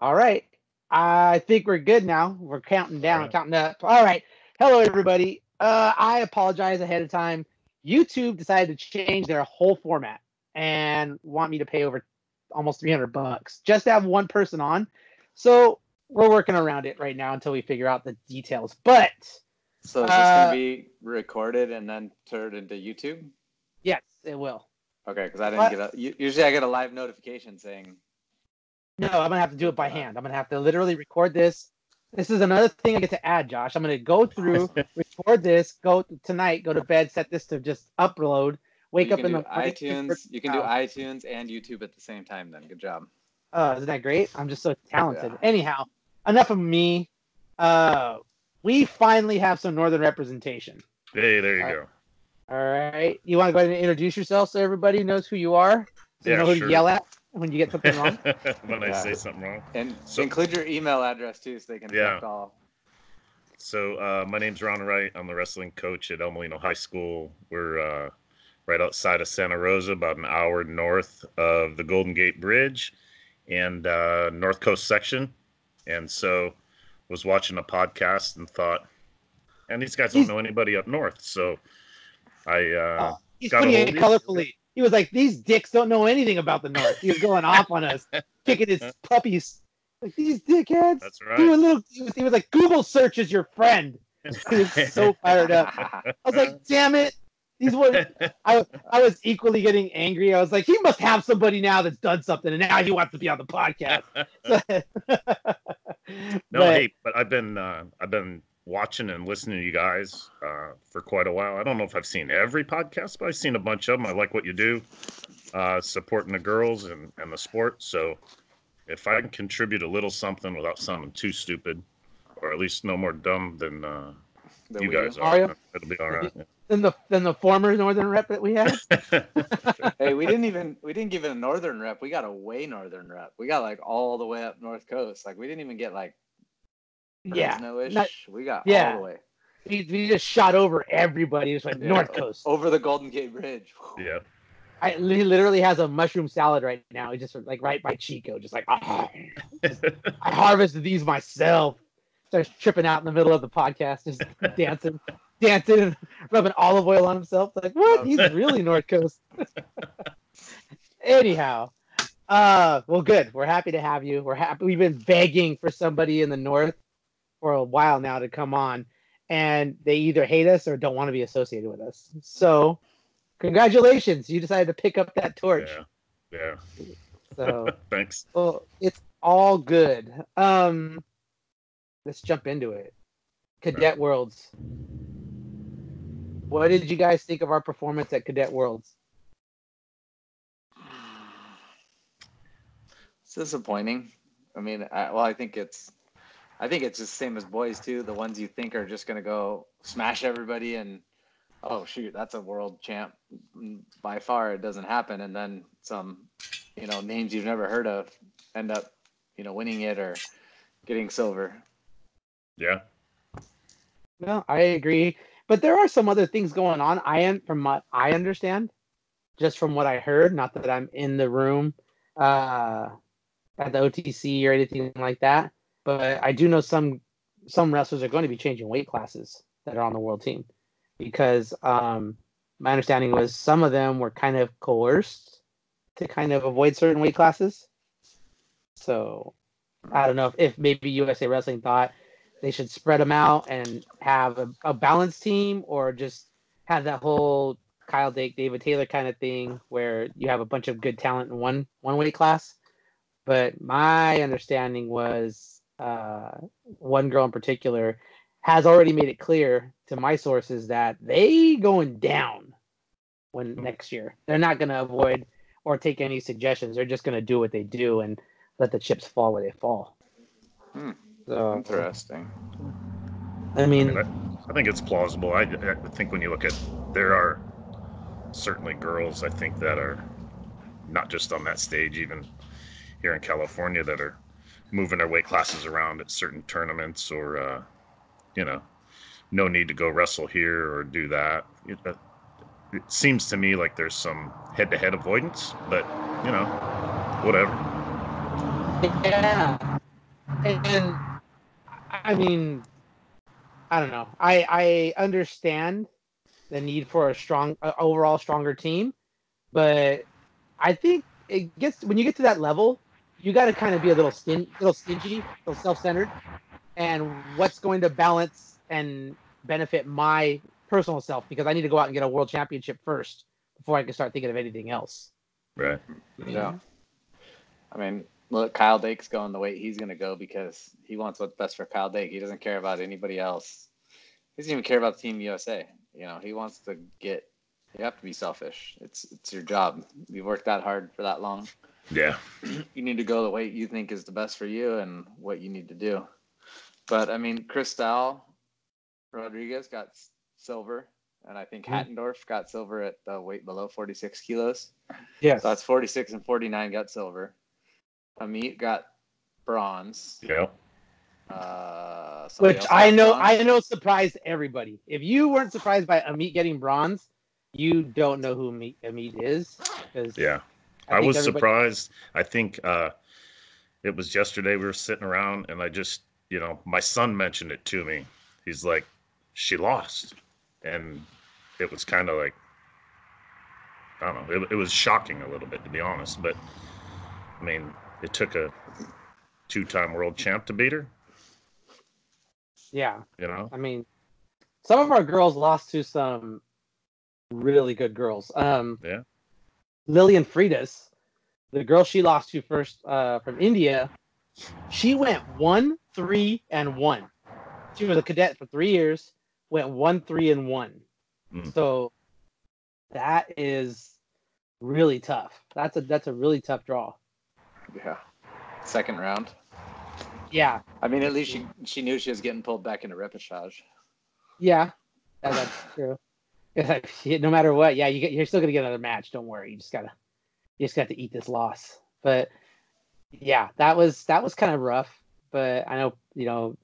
All right. I think we're good now. We're counting All down, right. counting up. All right. Hello, everybody. I apologize ahead of time. YouTube decided to change their whole format and want me to pay over almost $300 just to have one person on. So we're working around it right now until we figure out the details. But So is this going to be recorded and then turned into YouTube? yes, it will. Okay, because I didn't usually I get a live notification saying. No, I'm gonna have to do it by hand. I'm gonna have to literally record this. This is another thing I get to add, Josh. I'm gonna go through, record this, go tonight, go to bed, set this to just upload, wake up in the iTunes. You can do iTunes and YouTube at the same time. Then good job. Isn't that great? I'm just so talented. Yeah. Anyhow, enough of me. We finally have some Northern representation. Hey, there you go. All right. You want to go ahead and introduce yourself so everybody knows who you are? So you know who to yell at when you get something wrong. When I say something wrong. And include your email address too so they can all. So my name's Ron Wright. I'm the wrestling coach at El Molino High School. We're right outside of Santa Rosa, about an hour north of the Golden Gate Bridge and North Coast section. And so was watching a podcast and thought, and these guys don't know anybody up north. So I he's putting it colorfully. He was like, these dicks don't know anything about the North. He was going off on us, kicking his puppies. Like, these dickheads. That's right. He was like, Google search is your friend. He was so fired up. I was like, damn it. I was equally getting angry. I was like, he must have somebody now that's done something, and now he wants to be on the podcast. But I've been watching and listening to you guys for quite a while. I don't know if I've seen every podcast, but I've seen a bunch of them. I like what you do, supporting the girls and the sport. So if I can contribute a little something without sounding too stupid, or at least no more dumb than you guys are, it'll be all right. Than the former Northern rep that we had. Hey, we didn't give it a Northern rep. We got a way Northern rep. We got like all the way up North Coast. Like we didn't even get like Fresno-ish. We got all the way. We just shot over everybody. Just went North Coast. Over the Golden Gate Bridge. Yeah. He literally has a mushroom salad right now. He's just like right by Chico, just like I harvested these myself. Starts tripping out in the middle of the podcast, just dancing, and rubbing olive oil on himself. Like, what? He's really North Coast. Anyhow, well, good. We're happy to have you. We're happy. We've been begging for somebody in the North for a while now to come on, and they either hate us or don't want to be associated with us. So, congratulations, you decided to pick up that torch. Yeah. So thanks. Well, it's all good. Let's jump into it. Cadet Worlds. What did you guys think of our performance at Cadet Worlds? It's disappointing. I mean, I think it's just the same as boys too. The ones you think are just gonna go smash everybody and oh shoot, that's a world champ. By far, it doesn't happen, and then some, names you've never heard of end up, winning it or getting silver. Yeah. No, I agree. But there are some other things going on. From what I understand, just from what I heard, not that I'm in the room at the OTC or anything like that, but I do know some wrestlers are going to be changing weight classes that are on the world team because my understanding was some of them were kind of coerced to kind of avoid certain weight classes. So I don't know if maybe USA Wrestling thought they should spread them out and have a balanced team, or just have that whole Kyle Dake, David Taylor kind of thing where you have a bunch of good talent in one weight class. But my understanding was one girl in particular has already made it clear to my sources that they going down next year. They're not going to avoid or take any suggestions. They're just going to do what they do and let the chips fall where they fall. So, interesting. I mean, I think it's plausible. I think when you look at, there are certainly girls, I think, that are not just on that stage, even here in California, that are moving their weight classes around at certain tournaments, or, no need to go wrestle here or do that. It seems to me like there's some head-to-head avoidance, but, whatever. Yeah. And I mean, I don't know. I understand the need for a strong, overall stronger team, but I think it gets when you get to that level, you got to kind of be a little stingy, a little self-centered, and what's going to balance and benefit my personal self because I need to go out and get a world championship first before I can start thinking of anything else. Right. Yeah. I mean, look, Kyle Dake's going the way he's going to go because he wants what's best for Kyle Dake. He doesn't care about anybody else. He doesn't even care about Team USA. You know, he wants to get. You have to be selfish. It's your job. You've worked that hard for that long. Yeah. You need to go the way you think is the best for you and what you need to do. But I mean, Cristal Rodriguez got silver, and I think Hattendorf got silver at the weight below 46 kilos. Yes. So that's 46 and 49 got silver. Amit got bronze. Yeah. Which I know surprised everybody. If you weren't surprised by Amit getting bronze, you don't know who Amit is. Yeah. I was surprised. I think it was yesterday we were sitting around and I just, my son mentioned it to me. He's like, she lost. And it was kind of like, I don't know, it was shocking a little bit, to be honest. But, I mean, it took a 2-time world champ to beat her. Yeah. I mean, some of our girls lost to some really good girls. Yeah. Lillian Freitas, the girl she lost to first from India, she went 1-3-1. She was a cadet for 3 years, went 1-3-1. So that is really tough. That's a really tough draw. Yeah. Second round. Yeah. I mean, at least she knew she was getting pulled back into repechage. Yeah, that's true. No matter what, yeah, you're still gonna get another match. Don't worry. You just got to eat this loss. But yeah, that was kind of rough. But I know,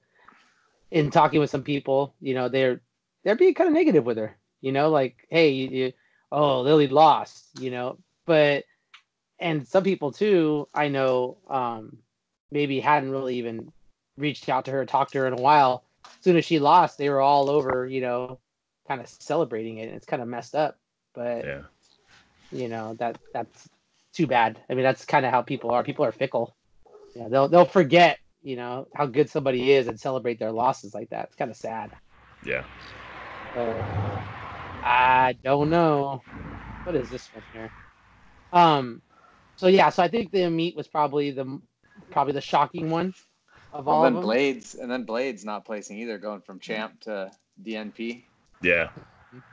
in talking with some people, they're being kind of negative with her. Like, hey, Lily lost. But and some people too, I know, maybe hadn't really even reached out to her, talked to her in a while. As soon as she lost, they were all over, kind of celebrating it. It's kind of messed up, but yeah. That's too bad. I mean, that's kind of how people are. People are fickle. Yeah, they'll forget, how good somebody is and celebrate their losses like that. It's kind of sad. Yeah. I don't know. What is this one here? So I think the Amit was probably the shocking one of all of them. Blades not placing either, going from champ to DNP. Yeah.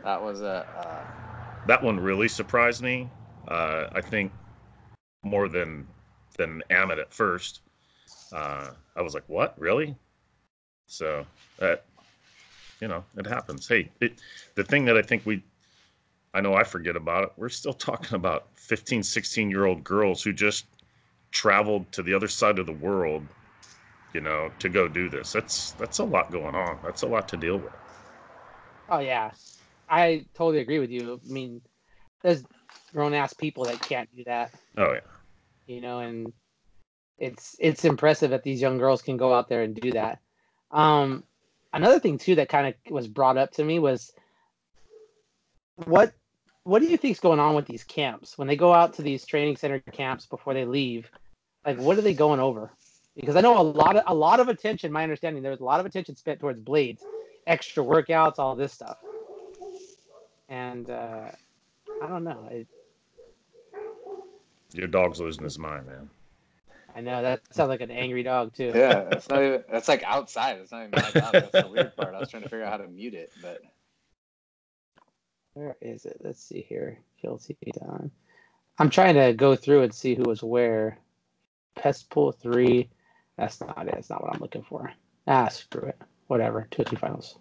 That was that one really surprised me. I think more than Amit at first. I was like, what? Really? So that, it happens. Hey, the thing that I think I know I forget about it. We're still talking about 15, 16-year-old girls who just traveled to the other side of the world, to go do this. That's a lot going on. That's a lot to deal with. Oh yeah, I totally agree with you. I mean, there's grown-ass people that can't do that. Oh yeah. And it's impressive that these young girls can go out there and do that. Another thing too that kind of was brought up to me was what do you think's going on with these camps when they go out to these training center camps before they leave? Like, what are they going over? Because I know a lot of attention. My understanding, there was a lot of attention spent towards blades, extra workouts, all this stuff. And I don't know. Your dog's losing his mind, man. I know that sounds like an angry dog too. Yeah, it's not even. That's like outside. It's not even my dog. That's the weird part. I was trying to figure out how to mute it, but where is it? Let's see here. Guilty done. I'm trying to go through and see who was where. Pest Pool 3. That's not it. That's not what I'm looking for. Screw it. Whatever. 2 finals.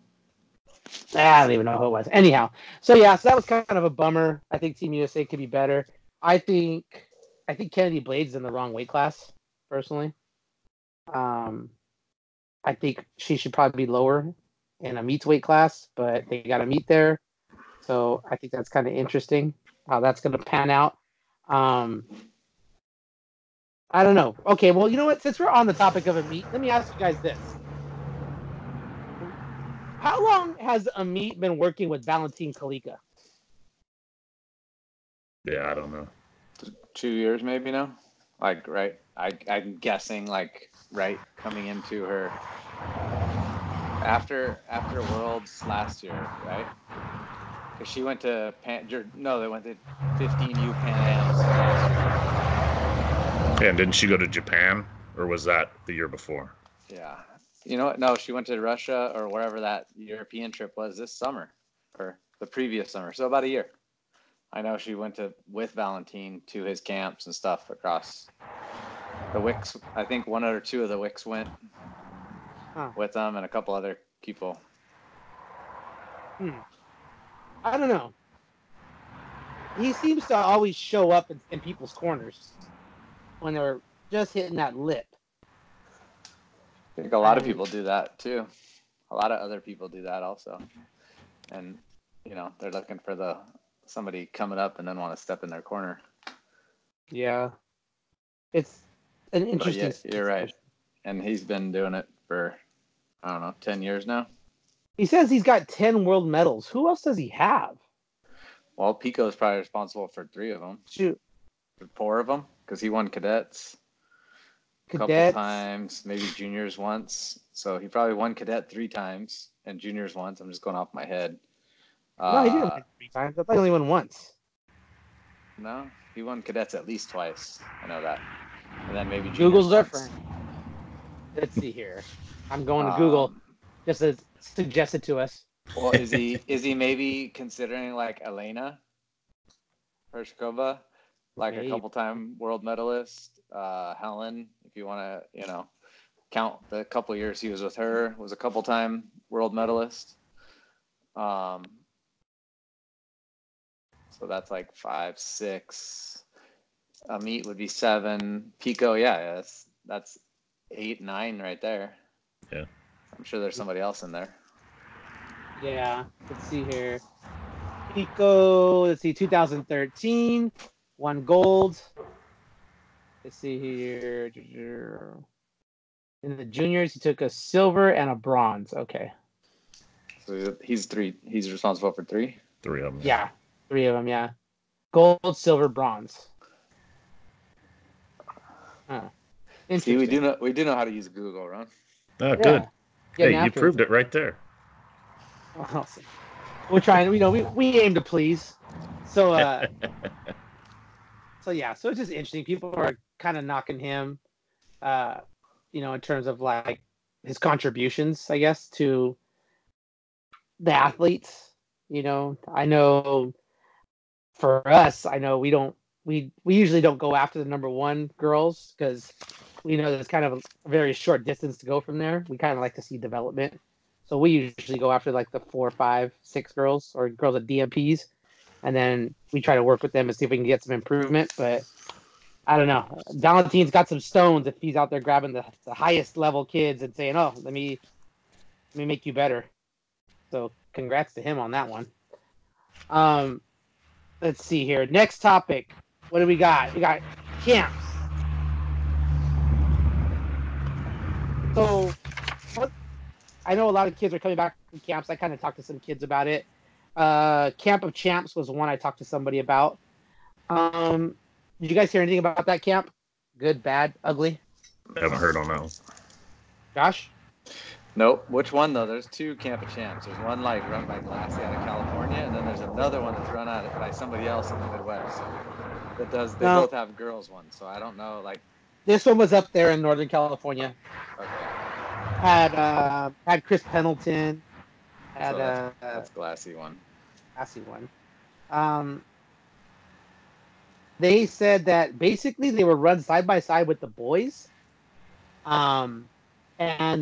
I don't even know who it was. Anyhow, so that was kind of a bummer. I think Team USA could be better. I think Kennedy Blades in the wrong weight class, personally. I think she should probably be lower in Amit's weight class, but they got Amit there. So I think that's kind of interesting how that's going to pan out. I don't know. Okay, well, you know what? Since we're on the topic of Amit, let me ask you guys this: how long has Amit been working with Valentin Kalika? Yeah, I don't know. 2 years maybe now. Like right, I'm guessing like right coming into her after Worlds last year, right? Because she went to they went to 15U Pan Ams last Yeah, and didn't she go to Japan, or was that the year before? year. Yeah. You know what? No, she went to Russia or wherever that European trip was this summer, or the previous summer. So about a year. I know she went with Valentin to his camps and stuff across the Wicks. I think one or two of the Wicks went with them, and a couple other people. I don't know. He seems to always show up in people's corners when they're just hitting that lip. I think a lot of people do that too. A lot of other people do that also. And, they're looking for somebody coming up and then want to step in their corner. Yeah. It's an interesting. Yeah, you're right. And he's been doing it for, 10 years now. He says he's got 10 world medals. Who else does he have? Well, Pico is probably responsible for 3 of them. Shoot. 4 of them, because he won cadets. A couple times, maybe juniors once. So he probably won cadet 3 times and juniors once. I'm just going off my head. No, he didn't win 3 times. I thought he only won once. No, he won cadets at least twice. I know that. And then maybe Google's different. Let's see here. I'm going to Google just as suggested to us. Well, is he maybe considering like Elena Hershkova, like maybe. A couple-time world medalist? Helen, if you want to, count the couple years he was with her, was a couple-time world medalist. So that's like 5, 6. Amit would be 7. Pico, yeah, that's 8, 9 right there. Yeah. I'm sure there's somebody else in there. Yeah, let's see here. Pico, 2013, 1 gold. Let's see here. In the juniors, he took a silver and a bronze. Okay. So he's 3. He's responsible for 3? 3 of them. Yeah, 3 of them, yeah. Gold, silver, bronze. See, we do know how to use Google, Ron. Oh, good. Hey, you proved it right there. Awesome. We're trying. We aim to please. So, so it's just interesting. People are kind of knocking him, in terms of like his contributions, I guess, to the athletes. I know for us, we usually don't go after the number 1 girls because we know there's kind of a very short distance to go from there. We kind of like to see development. So we usually go after like the 4, 5, 6 girls or girls at DMPs. And then we try to work with them and see if we can get some improvement. But I don't know. Valentin's got some stones if he's out there grabbing the highest level kids and saying, oh, let me make you better. So congrats to him on that one. Let's see here. Next topic. What do we got? We got camps. So I know a lot of kids are coming back from camps. I kind of talked to some kids about it. Camp of Champs was one I talked to somebody about. Did you guys hear anything about that camp? Good, bad, ugly? I haven't heard on that one. Josh? Nope. Which one, though? There's 2 Camp of Champs. There's one run by Glassy out of California, and then there's another one that's run out by somebody else in the Midwest. They both have girls ones, so I don't know. This one was up there in Northern California. Okay. Had Chris Pendleton. That's Glassy one. Glassy one. They said that basically they were run side by side with the boys, and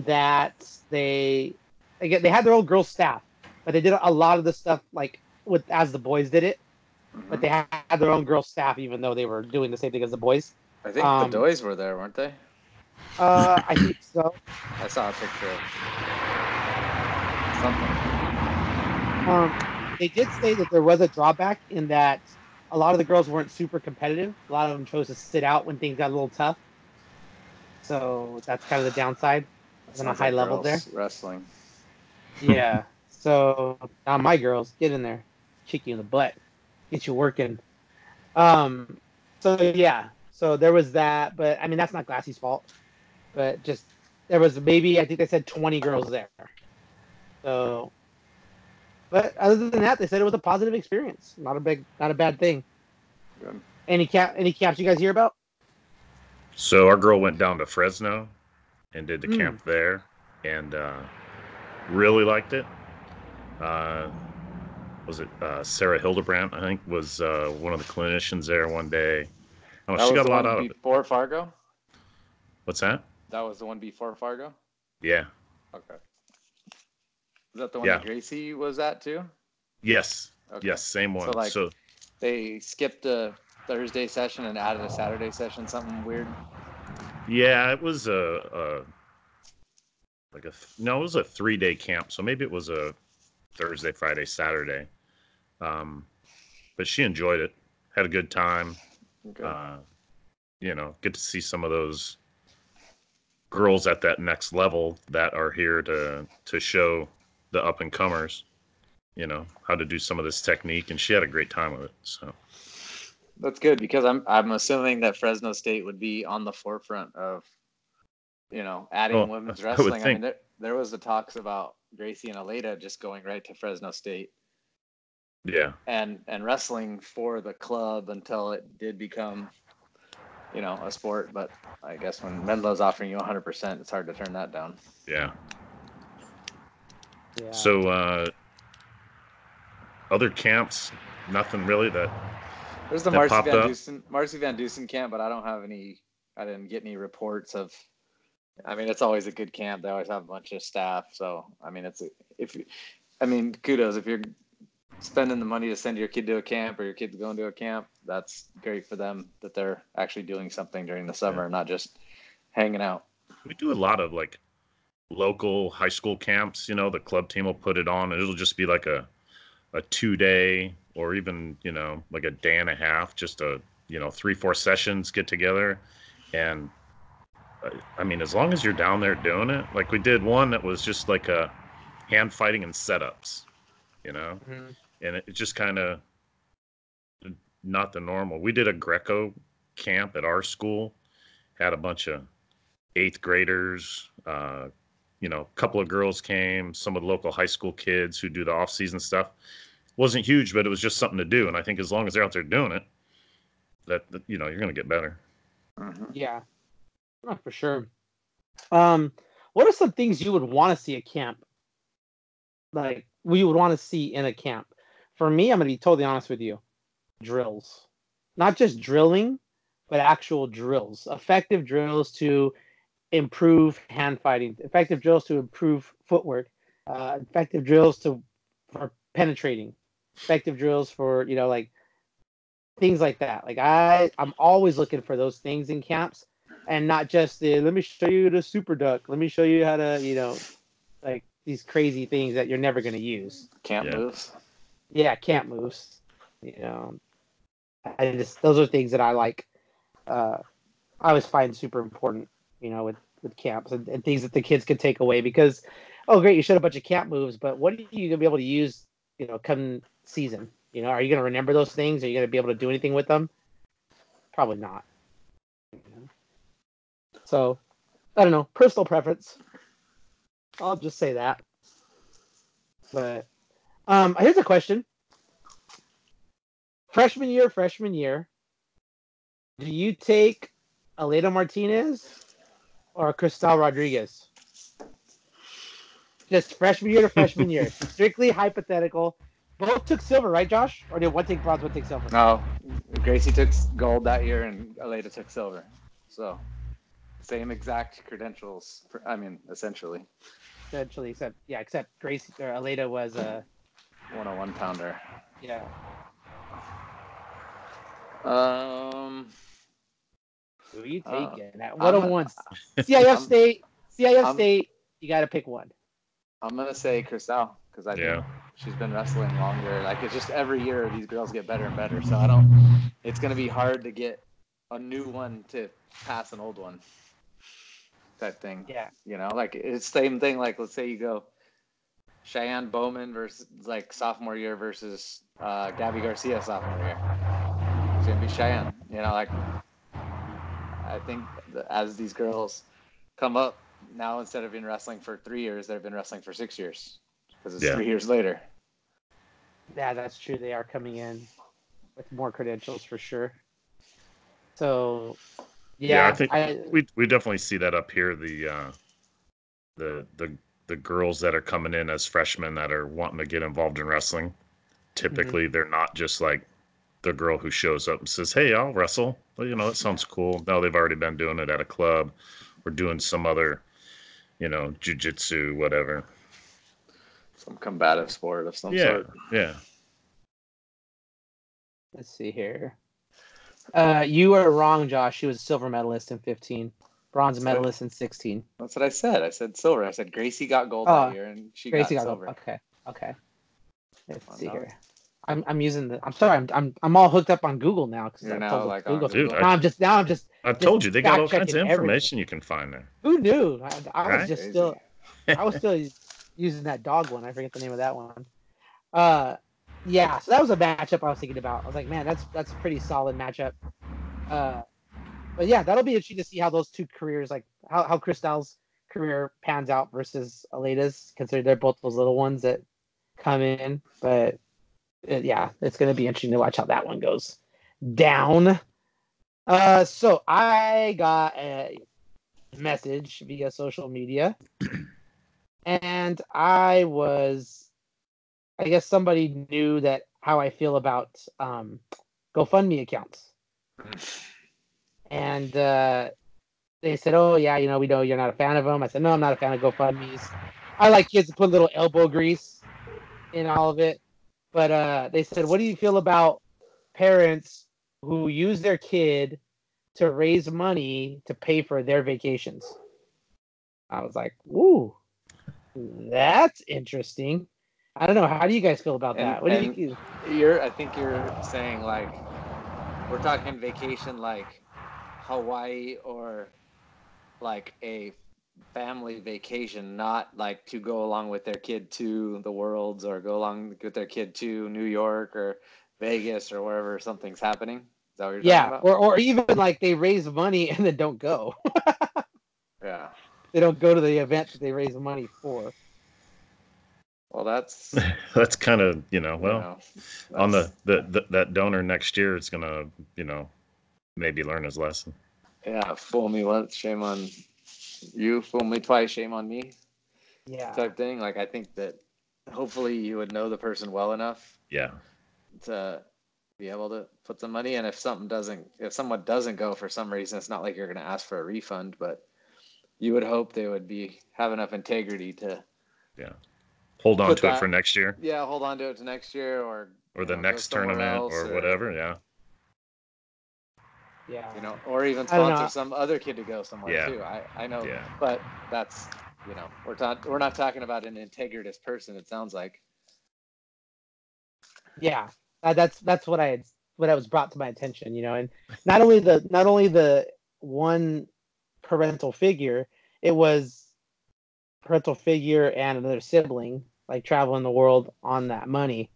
that they had their own girls staff, but they did a lot of the stuff as the boys did it. Mm-hmm. But they had their own girls staff, even though they were doing the same thing as the boys. I think the Doys were there, weren't they? I think so. I saw a picture of something. They did say that there was a drawback in that a lot of the girls weren't super competitive. A lot of them chose to sit out when things got a little tough. So that's kind of the downside on a Sounds high like level there. girls wrestling. Yeah. So now my girls, get in there, kick you in the butt, get you working. So yeah. So there was that, but I mean that's not Glassy's fault. But just there was maybe I think they said 20 girls there. So, but other than that, they said it was a positive experience. Not a bad thing. Good. Any camps you guys hear about? So our girl went down to Fresno and did the Mm. camp there, and really liked it. Was it Sarah Hildebrandt? I think was one of the clinicians there one day. Oh, That she was got the a lot one out of it. before Fargo? What's that? That was the one before Fargo? Yeah. Okay. Is that the one Yeah. that Gracie was at too? Yes. Okay. Yes. Same one. So like So they skipped a Thursday session and added a Saturday session, something weird. yeah, it was no, it was a 3-day camp. So maybe it was a Thursday, Friday, Saturday. But she enjoyed it. Had a good time. Okay. Get to see some of those girls at that next level that are here to show the up and comers, how to do some of this technique, and she had a great time with it. So That's good because I'm assuming that Fresno State would be on the forefront of, adding women's I would wrestling. I think. mean, there was the talks about Gracie and Aleda just going right to Fresno State. Yeah. And wrestling for the club until it did become, a sport. But I guess when Menlo's offering you 100%, it's hard to turn that down. Yeah. Yeah. So other camps, nothing really that. There's the Marcy Van Dusen camp, but I didn't get any reports of. I mean, it's always a good camp. They always have a bunch of staff. So I mean, kudos if you're spending the money to send your kid to a camp or your kid's going to a camp. That's great for them that they're actually doing something during the summer, not just hanging out. We do a lot of like local high school camps. The club team will put it on, and it'll just be like a 2-day or even like a day and a half, just 3-4 sessions get together. And I mean, as long as you're down there doing it, like we did one that was just like a hand fighting and setups, Mm-hmm. And it just kind of not the normal. We did a Greco camp at our school, had a bunch of 8th graders, a couple of girls came, some of the local high school kids who do the off-season stuff. Wasn't huge, but it was just something to do. And I think as long as they're out there doing it, that you're going to get better. Mm-hmm. Yeah, for sure. What are some things you would want to see at camp? Like we would want to see in a camp. For me, I'm going to be totally honest with you. Drills. Not just drilling, but actual drills. Effective drills to improve hand fighting. Effective drills to improve footwork. Effective drills for penetrating. Effective drills for, like things like that. Like I'm always looking for those things in camps and not just let me show you the super duck. Let me show you how to, like these crazy things that you're never going to use. Camp moves. Yeah, camp moves. Those are things that I like. I always find super important, with camps and things that the kids can take away because, oh great, you showed a bunch of camp moves, but what are you gonna be able to use, come season? Are you gonna remember those things? Are you gonna be able to do anything with them? Probably not. So, I don't know, personal preference. I'll just say that. But here's a question. Freshman year, do you take Aleda Martinez or Cristal Rodriguez? Just freshman year to freshman year. Strictly hypothetical. Both took silver, right, Josh? Or did one take bronze, one take silver? No, Gracie took gold that year and Aleda took silver. So, same exact credentials. Essentially. Essentially, except Gracie or Aleda was a 101 pounder. Yeah. Who are you taking? At 101. CIF State. State. You got to pick one. I'm gonna say Cristal because I think she's been wrestling longer. Like it's just every year these girls get better and better. So it's gonna be hard to get a new one to pass an old one. type thing. Yeah. You know, like it's the same thing. Like let's say you go Cheyenne Bowman versus like sophomore year versus Gabby Garcia sophomore year. It's gonna be Cheyenne. You know, like I think as these girls come up now, instead of being wrestling for 3 years, they've been wrestling for 6 years because it's 3 years later. Yeah, that's true. They are coming in with more credentials for sure. So, yeah, I think we definitely see that up here. The girls that are coming in as freshmen that are wanting to get involved in wrestling, typically they're not just like the girl who shows up and says, "Hey, I'll wrestle." Well, you know, that sounds cool. No, they've already been doing it at a club or doing some other, you know, jiu-jitsu, whatever. Some combative sport of some sort. Yeah. Let's see here. You are wrong, Josh. She was a silver medalist in 15, bronze medalist in 16. That's what I said. I said silver. I said Gracie got gold that year, and Gracie got silver. Gold. Okay. Let's see here. I'm using the. I'm sorry. I'm all hooked up on Google now because I now like Google. Dude, I'm just. I told you they got all kinds of information you can find there. Who knew? I was just still. I was still using that dog one. I forget the name of that one. Yeah. So that was a matchup I was thinking about. I was like, man, that's a pretty solid matchup. But yeah, that'll be interesting to see how those two careers, like how Cristal's career pans out versus Aleda's, considering they're both those little ones that come in. But yeah, it's going to be interesting to watch how that one goes down. So I got a message via social media, and I guess somebody knew that how I feel about GoFundMe accounts. And they said, "Oh yeah, you know, we know you're not a fan of them." I said, "No, I'm not a fan of GoFundMe's. I like kids to put a little elbow grease in all of it." But they said, "What do you feel about parents who use their kid to raise money to pay for their vacations?" I was like, "Ooh, that's interesting." I don't know. How do you guys feel about that? What do you think? I think you're saying like we're talking vacation like Hawaii or like a family vacation, not like to go along with their kid to the Worlds or go along with their kid to New York or Vegas or wherever something's happening. Is that what you're talking about? Or even like they raise money and then don't go. Yeah. They don't go to the event that they raise money for. Well, that's kind of, on that donor next year is going to, maybe learn his lesson. Yeah, fool me once, shame on you. Fool me twice, shame on me. Yeah. Type thing. Like, I think that hopefully you would know the person well enough. Yeah. To be able to put some money in. If someone doesn't go for some reason, it's not like you're going to ask for a refund, but you would hope they would have enough integrity to. Yeah. Hold on to it for next year. Yeah, hold on to it to next year or the next tournament or whatever. Yeah. Yeah. Or even sponsor some other kid to go somewhere too. I know, but that's we're not talking about an integritous person. It sounds like. Yeah, that's what was brought to my attention, and not only the one parental figure, it was parental figure and another sibling like traveling the world on that money,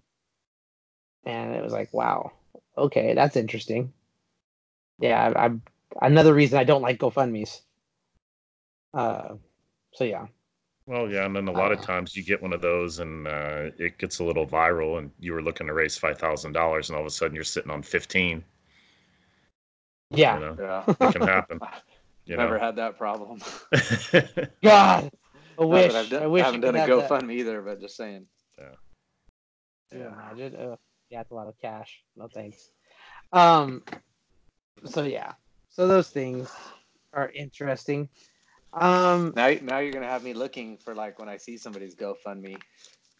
and it was like, wow, okay, that's interesting. Yeah, I'm another reason I don't like GoFundMe's. So yeah. Well, yeah, and then a lot of times you get one of those and it gets a little viral, and you were looking to raise $5,000, and all of a sudden you're sitting on 15. Yeah, it can happen. Never had that problem. God, I wish I haven't done a GoFundMe either, but just saying. Yeah. Imagine. Yeah, it's a lot of cash. No thanks. So yeah, so those things are interesting. Now you're gonna have me looking for like when I see somebody's GoFundMe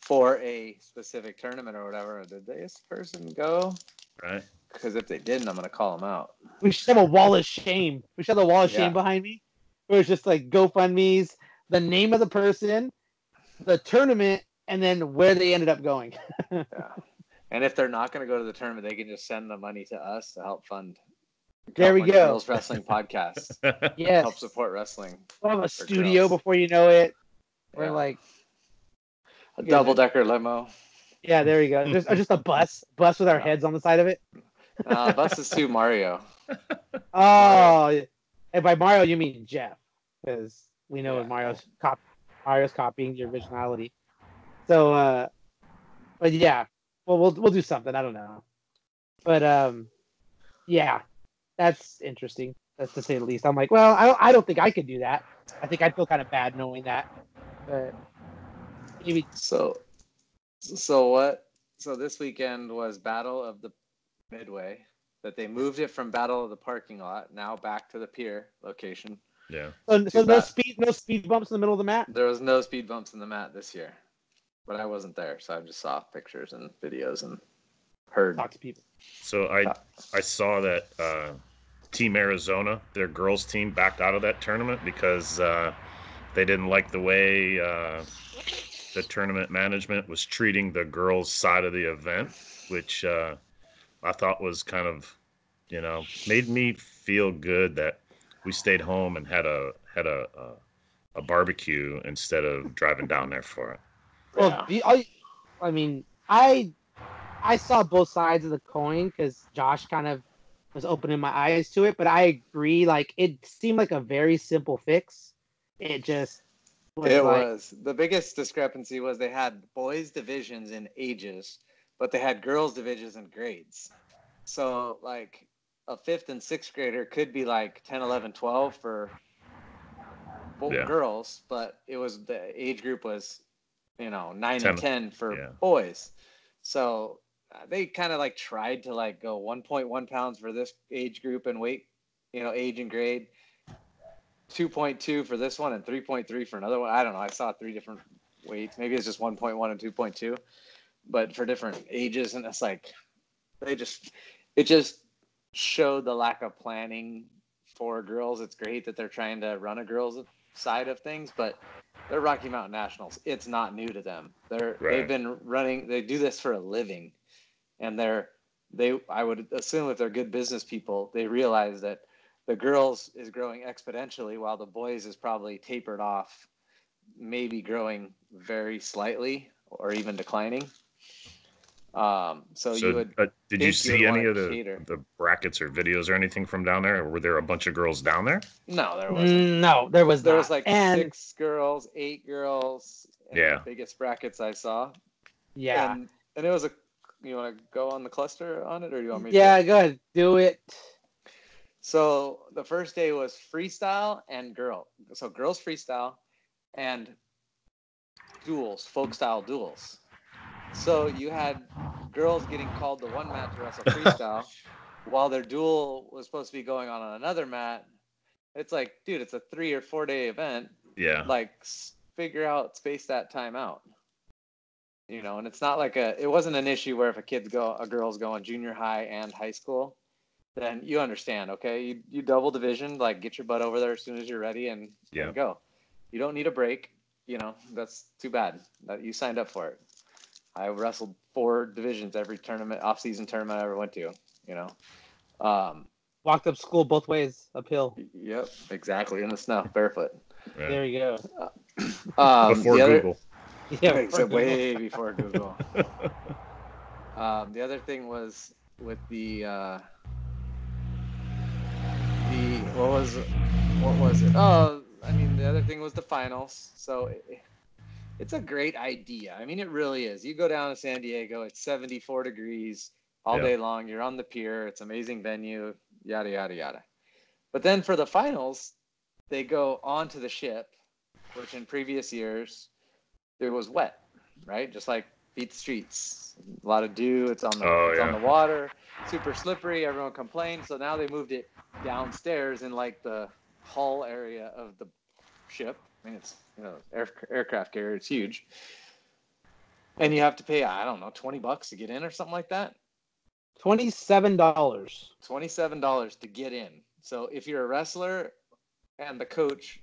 for a specific tournament or whatever. Did this person go? Right. Because if they didn't, I'm gonna call them out. We should have a wall of shame. We should have a wall of shame behind me. Where it's just like GoFundMe's, the name of the person, the tournament, and then where they ended up going. Yeah. And if they're not gonna go to the tournament, they can just send the money to us to help fund There we California go. Girls Wrestling Podcast. Yes. Help support wrestling. We'll have a for studio girls. before you know it. We're Yeah. like, A double-decker limo. yeah, there we go. Just a bus with our Yeah. heads on the side of it. Bus is too Mario. Oh, and by Mario you mean Jeff, because we know Yeah. Mario's copying the originality. So, but yeah, well, we'll do something. I don't know, but yeah, that's interesting. That's to say the least. I'm like, well, I don't think I could do that. I think I'd feel kind of bad knowing that, but maybe. So what? So this weekend was Battle of the Midway. That they moved it from Battle of the Parking Lot now back to the pier location. Yeah. So no speed bumps in the middle of the mat. There was no speed bumps in the mat this year, but I wasn't there, so I just saw pictures and videos and heard. Talk to people. So I saw that Team Arizona, their girls team, backed out of that tournament because they didn't like the way the tournament management was treating the girls' side of the event, which I thought was kind of, made me feel good that we stayed home and had a barbecue instead of driving down there for it. Well, I mean, I saw both sides of the coin because Josh kind of was opening my eyes to it, but I agree. Like, it seemed like a very simple fix. It just was the biggest discrepancy was they had boys divisions in ages, but they had girls divisions in grades. So like a 5th and 6th grader could be like 10, 11, 12 for girls, but it was the age group was 9 and 10 for boys. So they kind of like tried to like go 1.1 pounds for this age group and weight, age and grade, 2.2 for this one and 3.3 for another one. I don't know. I saw 3 different weights. Maybe it's just 1.1 and 2.2, but for different ages. And it's like, it just showed the lack of planning for girls. It's great that they're trying to run a girls side of things, but they're Rocky Mountain Nationals. It's not new to them. They've been running. They do this for a living, and I would assume if they're good business people, they realize that the girls is growing exponentially while the boys is probably tapered off, maybe growing very slightly or even declining. Did you see any of the brackets or videos or anything from down there? Or were there a bunch of girls down there? No, there wasn't. No, there was. There was like 6 girls, 8 girls. Yeah. The biggest brackets I saw. Yeah. And it was you want to go on the cluster on it, or do you want me to? Yeah, go ahead. Do it. So the first day was freestyle and So girls freestyle and duels, folk style duels. So you had girls getting called to one mat to wrestle freestyle while their duel was supposed to be going on another mat. It's like, dude, it's a 3 or 4 day event. Yeah. Like, space that time out. And it's not like it wasn't an issue where if a girl's going junior high and high school, then you understand, okay? You double division, like get your butt over there as soon as you're ready and go. You don't need a break. That's too bad that you signed up for it. I wrestled 4 divisions every off-season tournament I ever went to, Walked up school both ways, uphill. Yep, exactly, in the snow, barefoot. Yeah. There you go. Before Google. Yeah, way before Google. The other thing was with what was it? Oh, I mean, the other thing was the finals. So it's a great idea. I mean, it really is. You go down to San Diego, it's 74 degrees all day long. You're on the pier. It's an amazing venue, yada, yada, yada. But then for the finals, they go onto the ship, which in previous years, it was wet, right? Just like beat the streets. A lot of dew. It's on the water. Super slippery. Everyone complained. So now they moved it downstairs in like the hull area of the ship. I mean, it's aircraft carrier. It's huge, and you have to pay $20 to get in or something like that. $27. $27 to get in. So if you're a wrestler and the coach,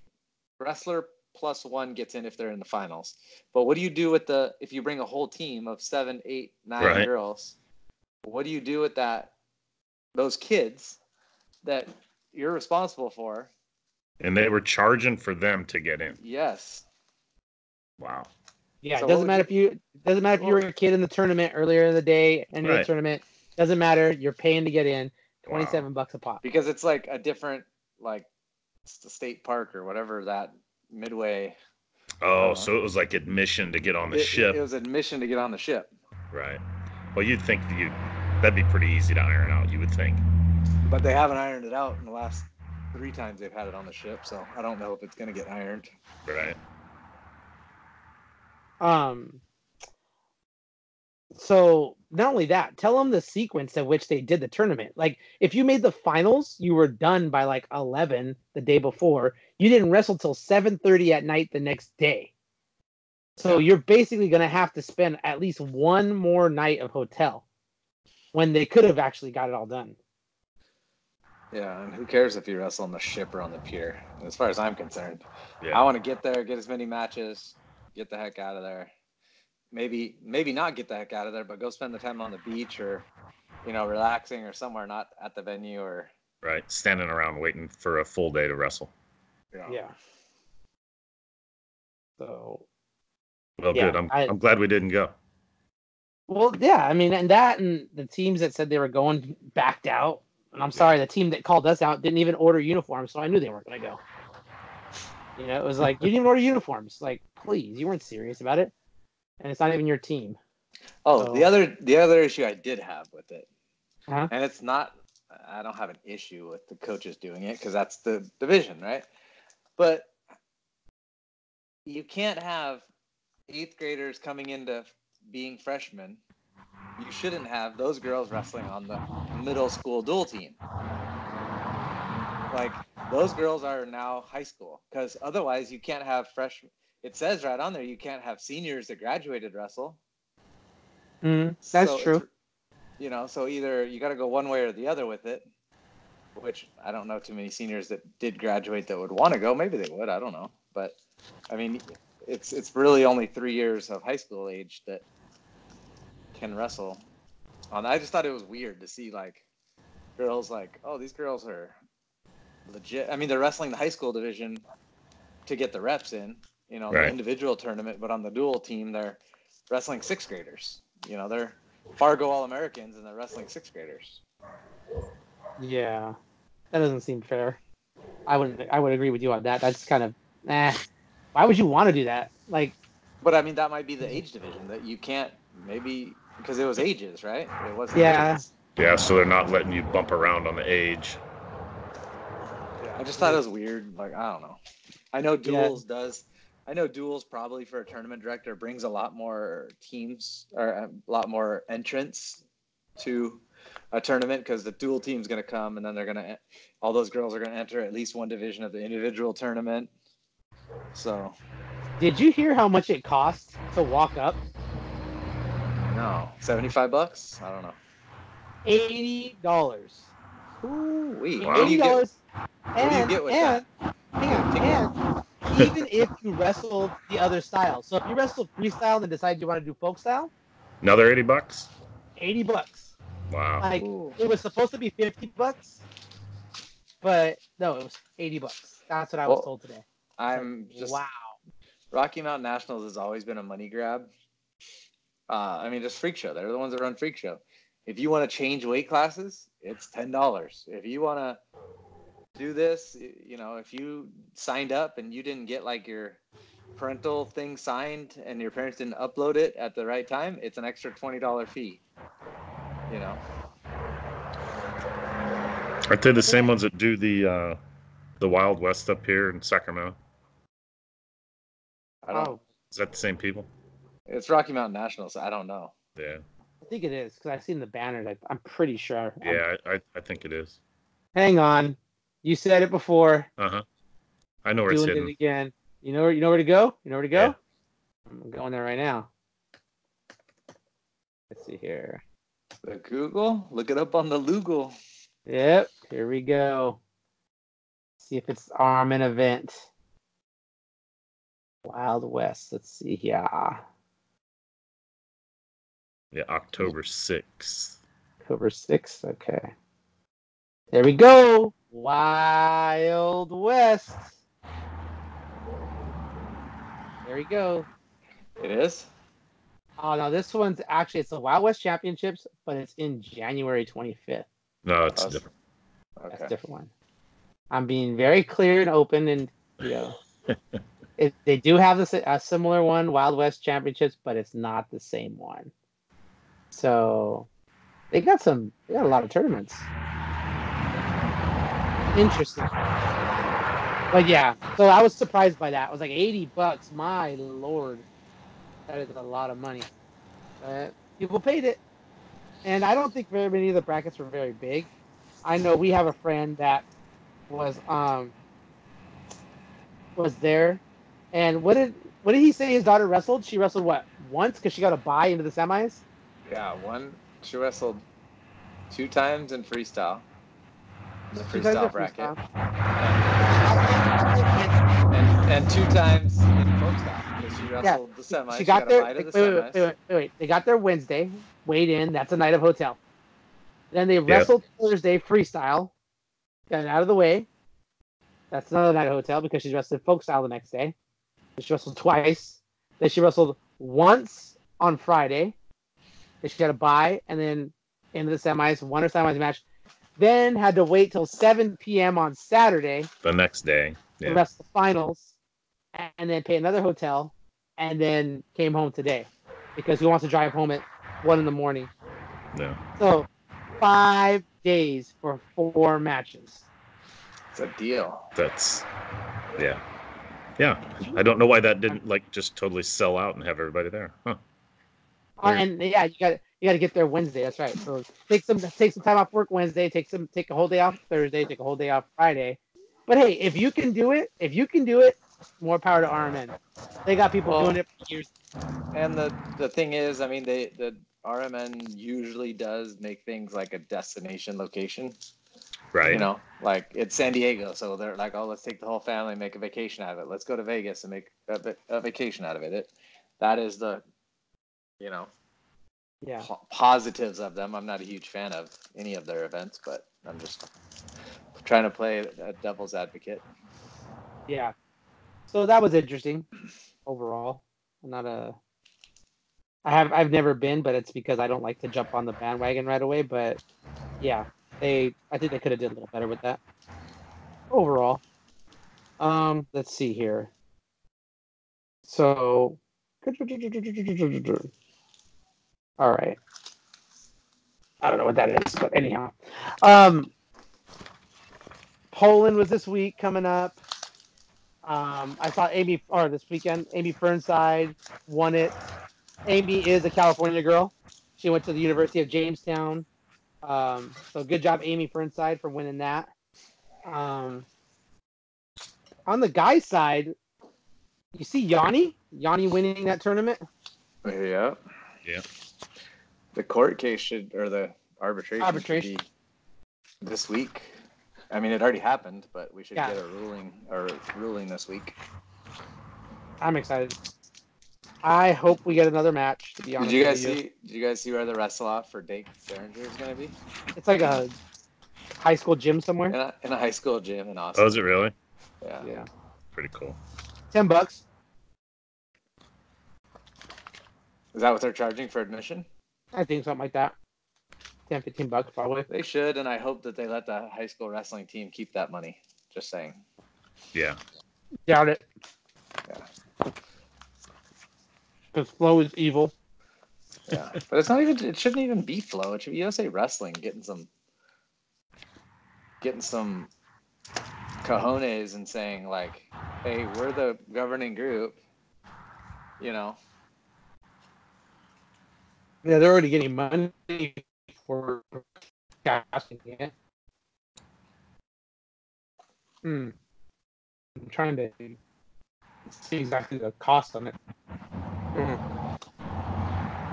wrestler plus 1 gets in if they're in the finals. But what do you do if you bring a whole team of 7, 8, 9 girls? What do you do with those kids that you're responsible for. And they were charging for them to get in. Yes. Wow. Yeah, So it doesn't matter if you were a kid in the tournament earlier in the day, any of the Right. tournament. Doesn't matter. You're paying to get in. Wow. $27 a pop. Because it's like a different, like, state park or whatever that Midway. Oh, so it was like admission to get on the ship. It was admission to get on the ship. Right. Well, you'd think that'd be pretty easy to iron out, you would think. But they haven't ironed it out in the last 3 times they've had it on the ship, so I don't know if it's going to get ironed. Right. So not only that, tell them the sequence at which they did the tournament. Like if you made the finals, you were done by like 11 the day before. You didn't wrestle till 7:30 at night the next day. So you're basically going to have to spend at least one more night of hotel when they could have actually got it all done. Yeah, and who cares if you wrestle on the ship or on the pier? As far as I'm concerned, Yeah. I want to get there, get as many matches, get the heck out of there. Maybe not get the heck out of there, but go spend the time on the beach or, relaxing or somewhere not at the venue or. Right. Standing around waiting for a full day to wrestle. Yeah. So. Well, good. I'm glad we didn't go. Well, yeah. I mean, and the teams that said they were going backed out. And I'm sorry, the team that called us out didn't even order uniforms, so I knew they weren't going to go. It was like, you didn't even order uniforms. Like, please, you weren't serious about it. And it's not even your team. Oh, so. the other issue I did have with it, Uh-huh. and it's not, I don't have an issue with the coaches doing it because that's the division, right? But you can't have 8th graders coming into being freshmen. You shouldn't have those girls wrestling on the middle school dual team. Like, those girls are now high school because otherwise you can't have freshmen. It says right on there you can't have seniors that graduated wrestle. That's true. So either you got to go one way or the other with it, which I don't know too many seniors that did graduate that would want to go. Maybe they would. I don't know. But, I mean, it's really only 3 years of high school age that can wrestle. I just thought it was weird to see, like, girls like, oh, these girls are legit. I mean, they're wrestling the high school division to get the reps in, the individual tournament, but on the dual team, they're wrestling 6th graders. They're Fargo All-Americans and they're wrestling 6th graders. Yeah, that doesn't seem fair. I would agree with you on that. That's kind of, why would you want to do that? Like, but I mean, that might be the age division that you can't, maybe because it was ages, right? It wasn't. Yeah. Ages. Yeah, so they're not letting you bump around on the age. Yeah, I just thought it was weird. Like, I don't know. I know duels does. I know duels probably for a tournament director brings a lot more teams or a lot more entrants to a tournament because the dual team's going to come and then all those girls are going to enter at least one division of the individual tournament. So. Did you hear how much it costs to walk up? No, $75? I don't know. $80. Ooh, wait. Wow. $80. What do you get with that? And even if you wrestle the other style. So if you wrestle freestyle and decide you want to do folk style, another $80? $80. Wow. Like, it was supposed to be $50, but no, it was $80. That's what I was told today. Wow. Rocky Mountain Nationals has always been a money grab. I mean, just Freak Show. They're the ones that run Freak Show. If you want to change weight classes, it's $10. If you want to do this, if you signed up and you didn't get like your parental thing signed and your parents didn't upload it at the right time, it's an extra $20 fee. Aren't they the same ones that do the Wild West up here in Sacramento? I don't know. Is that the same people? It's Rocky Mountain National, so I don't know. Yeah. I think it is because I've seen the banner. I'm pretty sure. Yeah, I think it is. Hang on. You said it before. Uh-huh. I know where it's hidden. Doing it again. You know where to go? You know where to go? Yeah. I'm going there right now. Let's see here. The Google? Look it up on the Google. Yep. Here we go. See if it's Armin event. Wild West. Let's see here. Yeah, October 6th. October 6th. Okay. There we go. Wild West. There you go. It is? Oh, no, this one's actually, it's the Wild West Championships, but it's in January 25th. No, it's Oh, different. That's Okay. a different one. I'm being very clear and open, and, they do have a similar one, Wild West Championships, but it's not the same one. So they got a lot of tournaments. Interesting. But yeah, so I was surprised by that. I was like, $80. My lord, that is a lot of money. People paid it, and I don't think very many of the brackets were very big. I know we have a friend that was there, and what did he say his daughter wrestled? She wrestled what, once because she got a bye into the semis? Yeah, she wrestled 2 times in freestyle. The Two times in freestyle bracket. freestyle. And 2 times in folk style because she wrestled the semis. She got a there. bye to the semis. Wait. They got there Wednesday, weighed in. That's a night of hotel. Then they Yep. wrestled Thursday freestyle. Got it out of the way. That's another night of hotel because she's wrestled folk style the next day. She wrestled twice. Then she wrestled once on Friday. Then she got a bye, and then into the semis, won her semis match. Then had to wait till 7 p.m. on Saturday. The next day. To Yeah. wrestle the finals, and then pay another hotel, and then came home today because he wants to drive home at 1 a.m. Yeah. So 5 days for 4 matches. It's a deal. That's, yeah. Yeah. I don't know why that didn't just totally sell out and have everybody there. Huh. And yeah, you got to get there Wednesday. That's right. So take some time off work Wednesday. Take a whole day off Thursday. Take a whole day off Friday. But hey, if you can do it, more power to RMN. They got people doing it for years. And the thing is, I mean, the RMN usually does make things like a destination location. Right. Like it's San Diego, so they're like, oh, let's take the whole family and make a vacation out of it. Let's go to Vegas and make a vacation out of it. That is the, positives of them. I'm not a huge fan of any of their events, but I'm just trying to play a devil's advocate. Yeah. So that was interesting overall. I've never been, but it's because I don't like to jump on the bandwagon right away. But yeah, I think they could have did a little better with that overall. Let's see here. So, all right. I don't know what that is, but anyhow, Poland was this week coming up. I saw this weekend. Amy Fernside won it. Amy is a California girl. She went to the University of Jamestown. So good job, Amy Fernside, for winning that. On the guys' side, you see Yanni winning that tournament. Yeah. Yeah. The court case the arbitration should be this week. I mean, it already happened, but we should get a ruling this week. I'm excited. I hope we get another match, to be honest. Did you guys see where the wrestle off for Dake Seringer is going to be? It's like a high school gym somewhere. In a high school gym in Austin. Oh, is it really? Yeah. Pretty cool. $10. Is that what they're charging for admission? I think something like that. $10-15 probably. They should, and I hope that they let the high school wrestling team keep that money. Just saying. Yeah. Doubt it. Yeah. Because Flow is evil. Yeah, but it's not even. It shouldn't even be Flow. It should be USA Wrestling getting some cojones and saying like, "Hey, we're the governing group." Yeah, they're already getting money for casting it. I'm trying to see exactly the cost on it.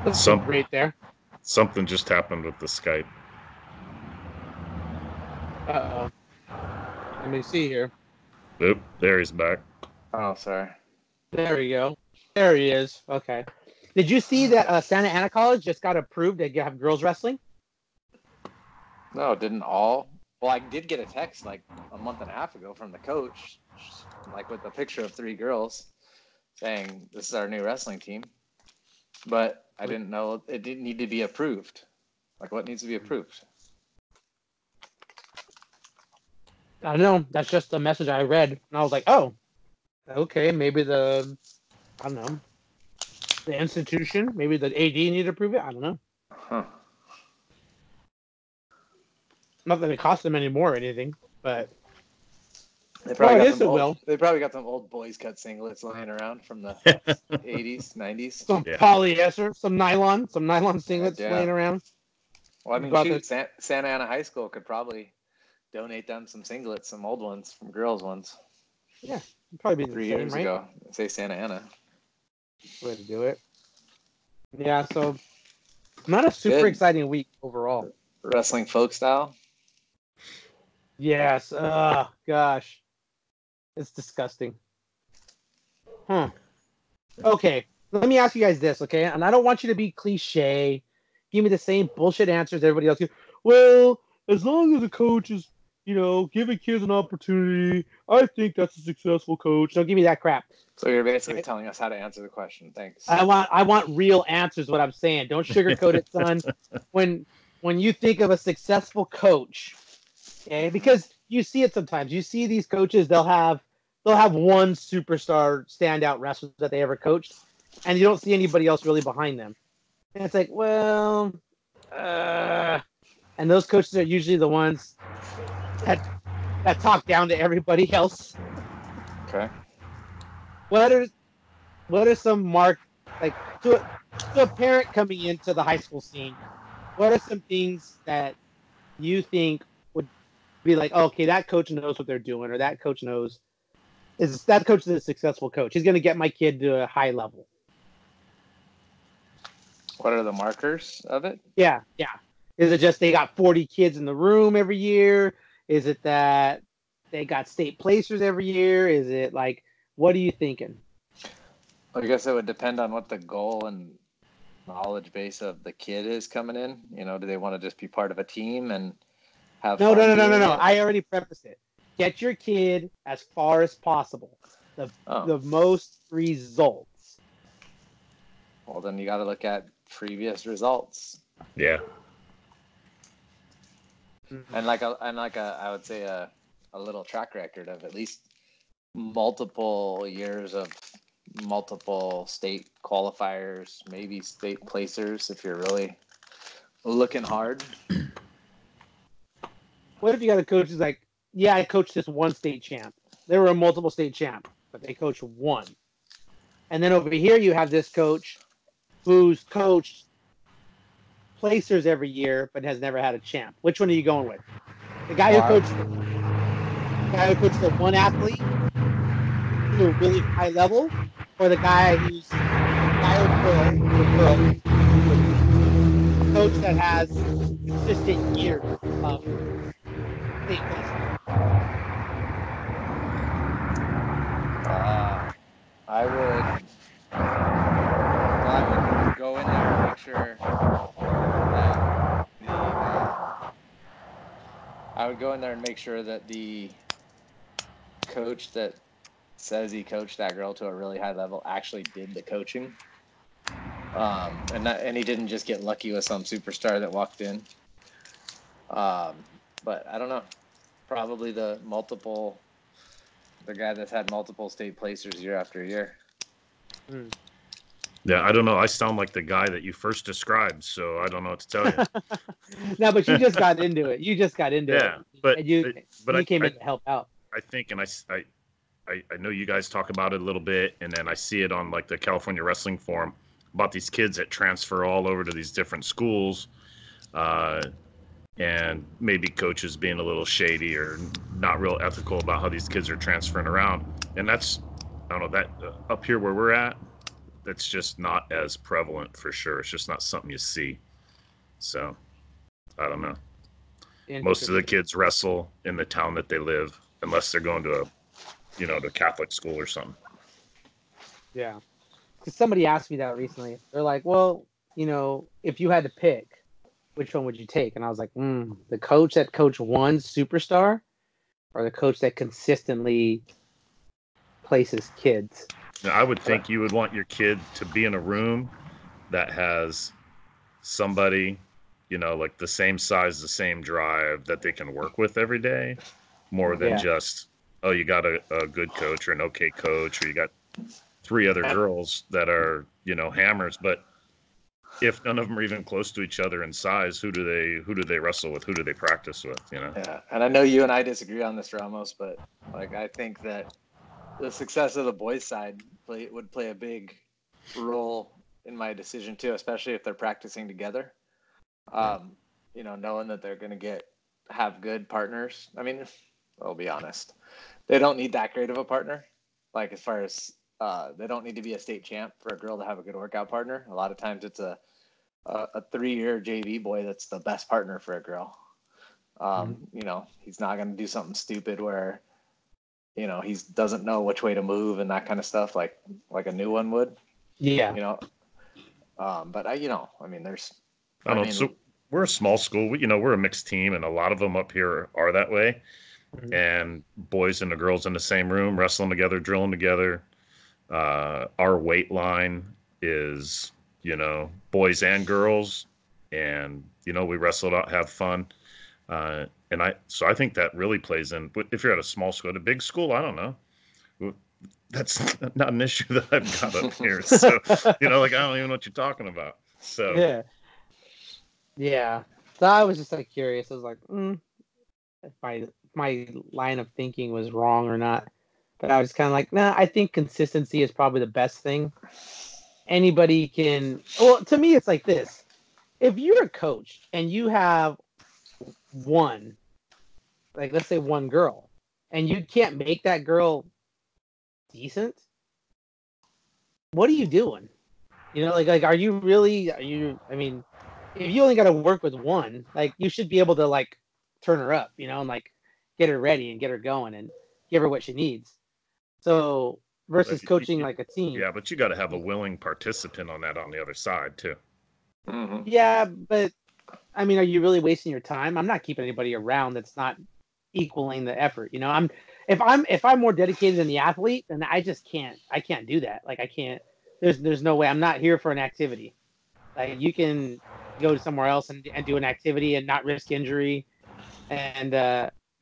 That's great there. Something just happened with the Skype. Uh-oh. Let me see here. Oop, there he's back. Oh, sorry. There we go. There he is. Okay. Did you see that Santa Ana College just got approved to have girls wrestling? No, didn't all Well, I did get a text like a month and a half ago from the coach, like with a picture of 3 girls saying this is our new wrestling team. But I didn't know it didn't need to be approved. Like, what needs to be approved? I don't know. That's just the message I read, and I was like, oh, okay, maybe I don't know, the institution, maybe the AD need to approve it. I don't know. Huh. Not that it costs them any more or anything, but They probably, I got guess some it will. old, they probably got some old boys cut singlets lying around from the 80s, 90s. Some Yeah. polyester, some nylon singlets Yeah. laying around. Well, I mean, About shoot, Santa Ana High School could probably donate them some singlets, some old ones from girls' ones. Yeah, it'd probably be the 3 same, years right? ago. Say Santa Ana. Way to do it. Yeah, so not a super Good. exciting week overall. Wrestling folk style. Yes. Gosh. It's disgusting. Okay. Let me ask you guys this, okay? And I don't want you to be cliche. Give me the same bullshit answers everybody else gives. Well, as long as the coach is, giving kids an opportunity, I think that's a successful coach. Don't give me that crap. So you're basically telling us how to answer the question. Thanks. I want real answers, what I'm saying. Don't sugarcoat it, son. When you think of a successful coach, okay, because you see it sometimes. You see these coaches, they'll have one superstar standout wrestler that they ever coached, and you don't see anybody else really behind them. And it's like, well, and those coaches are usually the ones that talk down to everybody else. Okay. What are some to a parent coming into the high school scene? What are some things that you think would be like, oh, okay, that coach knows what they're doing, or that coach is a successful coach? He's going to get my kid to a high level. What are the markers of it? Yeah. Is it just they got 40 kids in the room every year? Is it that they got state placers every year? Is it like, what are you thinking? I guess it would depend on what the goal and knowledge base of the kid is coming in. Do they want to just be part of a team and have No. fun doing it? I already prefaced it. Get your kid as far as possible. The most results. Well, then you got to look at previous results. Yeah. And I would say a little track record of at least multiple years of multiple state qualifiers, maybe state placers if you're really looking hard. What if you got a coach who's like, yeah, I coached this one state champ. They were a multiple state champ, but they coached one. And then over here you have this coach who's coached placers every year but has never had a champ. Which one are you going with? The guy who coached the one athlete to a really high level, or the guy who's a coach that has consistent years of state placers? I would go in there and make sure that the coach that says he coached that girl to a really high level actually did the coaching, and he didn't just get lucky with some superstar that walked in. But I don't know. Probably the guy that's had multiple state placers year after year. Yeah, I don't know. I sound like the guy that you first described, so I don't know what to tell you. No, but you just got into it. Yeah, but you came in to help out. I think, and I know you guys talk about it a little bit, and then I see it on like the California Wrestling Forum about these kids that transfer all over to these different schools, and maybe coaches being a little shady or not real ethical about how these kids are transferring around. And that's, I don't know, that up here where we're at, that's just not as prevalent for sure. It's just not something you see. So, I don't know. Most of the kids wrestle in the town that they live, unless they're going to to Catholic school or something. Yeah. Because somebody asked me that recently. They're like, well, if you had to pick which one would you take? And I was like, the coach that coached one superstar, or the coach that consistently places kids. Now, I would think you would want your kid to be in a room that has somebody, like the same size, the same drive that they can work with every day, more than just, oh, you got a good coach or an okay coach, or you got 3 other girls that are, hammers. But if none of them are even close to each other in size, who do they wrestle with? Who do they practice with? Yeah, and I know you and I disagree on this, Ramos, but like I think that the success of the boys' side would play a big role in my decision too, especially if they're practicing together. Knowing that they're going to have good partners. I mean, I'll be honest, they don't need that great of a partner. Like as far as they don't need to be a state champ for a girl to have a good workout partner. A lot of times it's a 3-year JV boy that's the best partner for a girl. He's not going to do something stupid where, he doesn't know which way to move and that kind of stuff like a new one would. Yeah. But I mean, there's. I don't know. So we're a small school. We're a mixed team, and a lot of them up here are that way. Mm-hmm. And boys and the girls in the same room, wrestling together, drilling together. Our weight line is, boys and girls, and we wrestle out, have fun. I think that really plays in. If you're at a small school, at a big school, I don't know. That's not an issue that I've got up here. So, I don't even know what you're talking about. So yeah. So I was just like curious. I was like, if my line of thinking was wrong or not. But I was kind of like, nah. I think consistency is probably the best thing. Anybody can. Well, to me, it's like this: if you're a coach and you have one, like let's say one girl, and you can't make that girl decent, what are you doing? Are you I mean, if you only got to work with one, like you should be able to like turn her up, and like get her ready and get her going and give her what she needs. So versus coaching like a team. Yeah, but you got to have a willing participant on the other side too. Mm-hmm. Yeah, but I mean, are you really wasting your time? I'm not keeping anybody around that's not equaling the effort. If I'm more dedicated than the athlete, then I just can't. I can't do that. Like I can't. There's no way. I'm not here for an activity. Like you can go to somewhere else and do an activity and not risk injury, and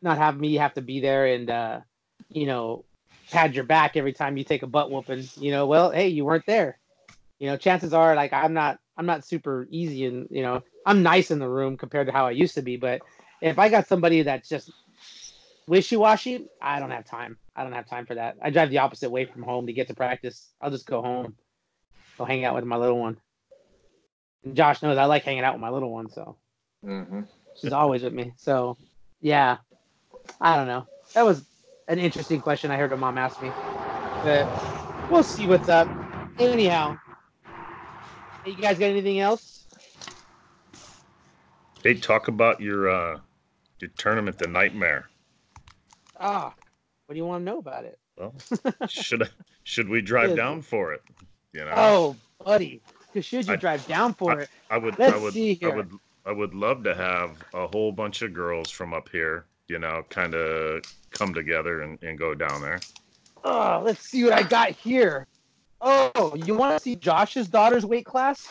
not have me have to be there and pad your back every time you take a butt whooping. Well, hey, you weren't there. Chances are like I'm not super easy and I'm nice in the room compared to how I used to be. But if I got somebody that's just wishy-washy, I don't have time. I don't have time for that. I drive the opposite way from home to get to practice. I'll just go home, go hang out with my little one. And Josh knows I like hanging out with my little one, so she's always with me. So yeah, I don't know. That was an interesting question I heard her mom ask me, but we'll see what's up. Anyhow, you guys got anything else? Hey, talk about your tournament, the Nightmare. What do you want to know about it? Well, should we drive down for it? Oh, buddy, should you drive down for it? I would love to have a whole bunch of girls from up here, kind of come together and go down there. Oh, let's see what I got here. Oh, you want to see Josh's daughter's weight class?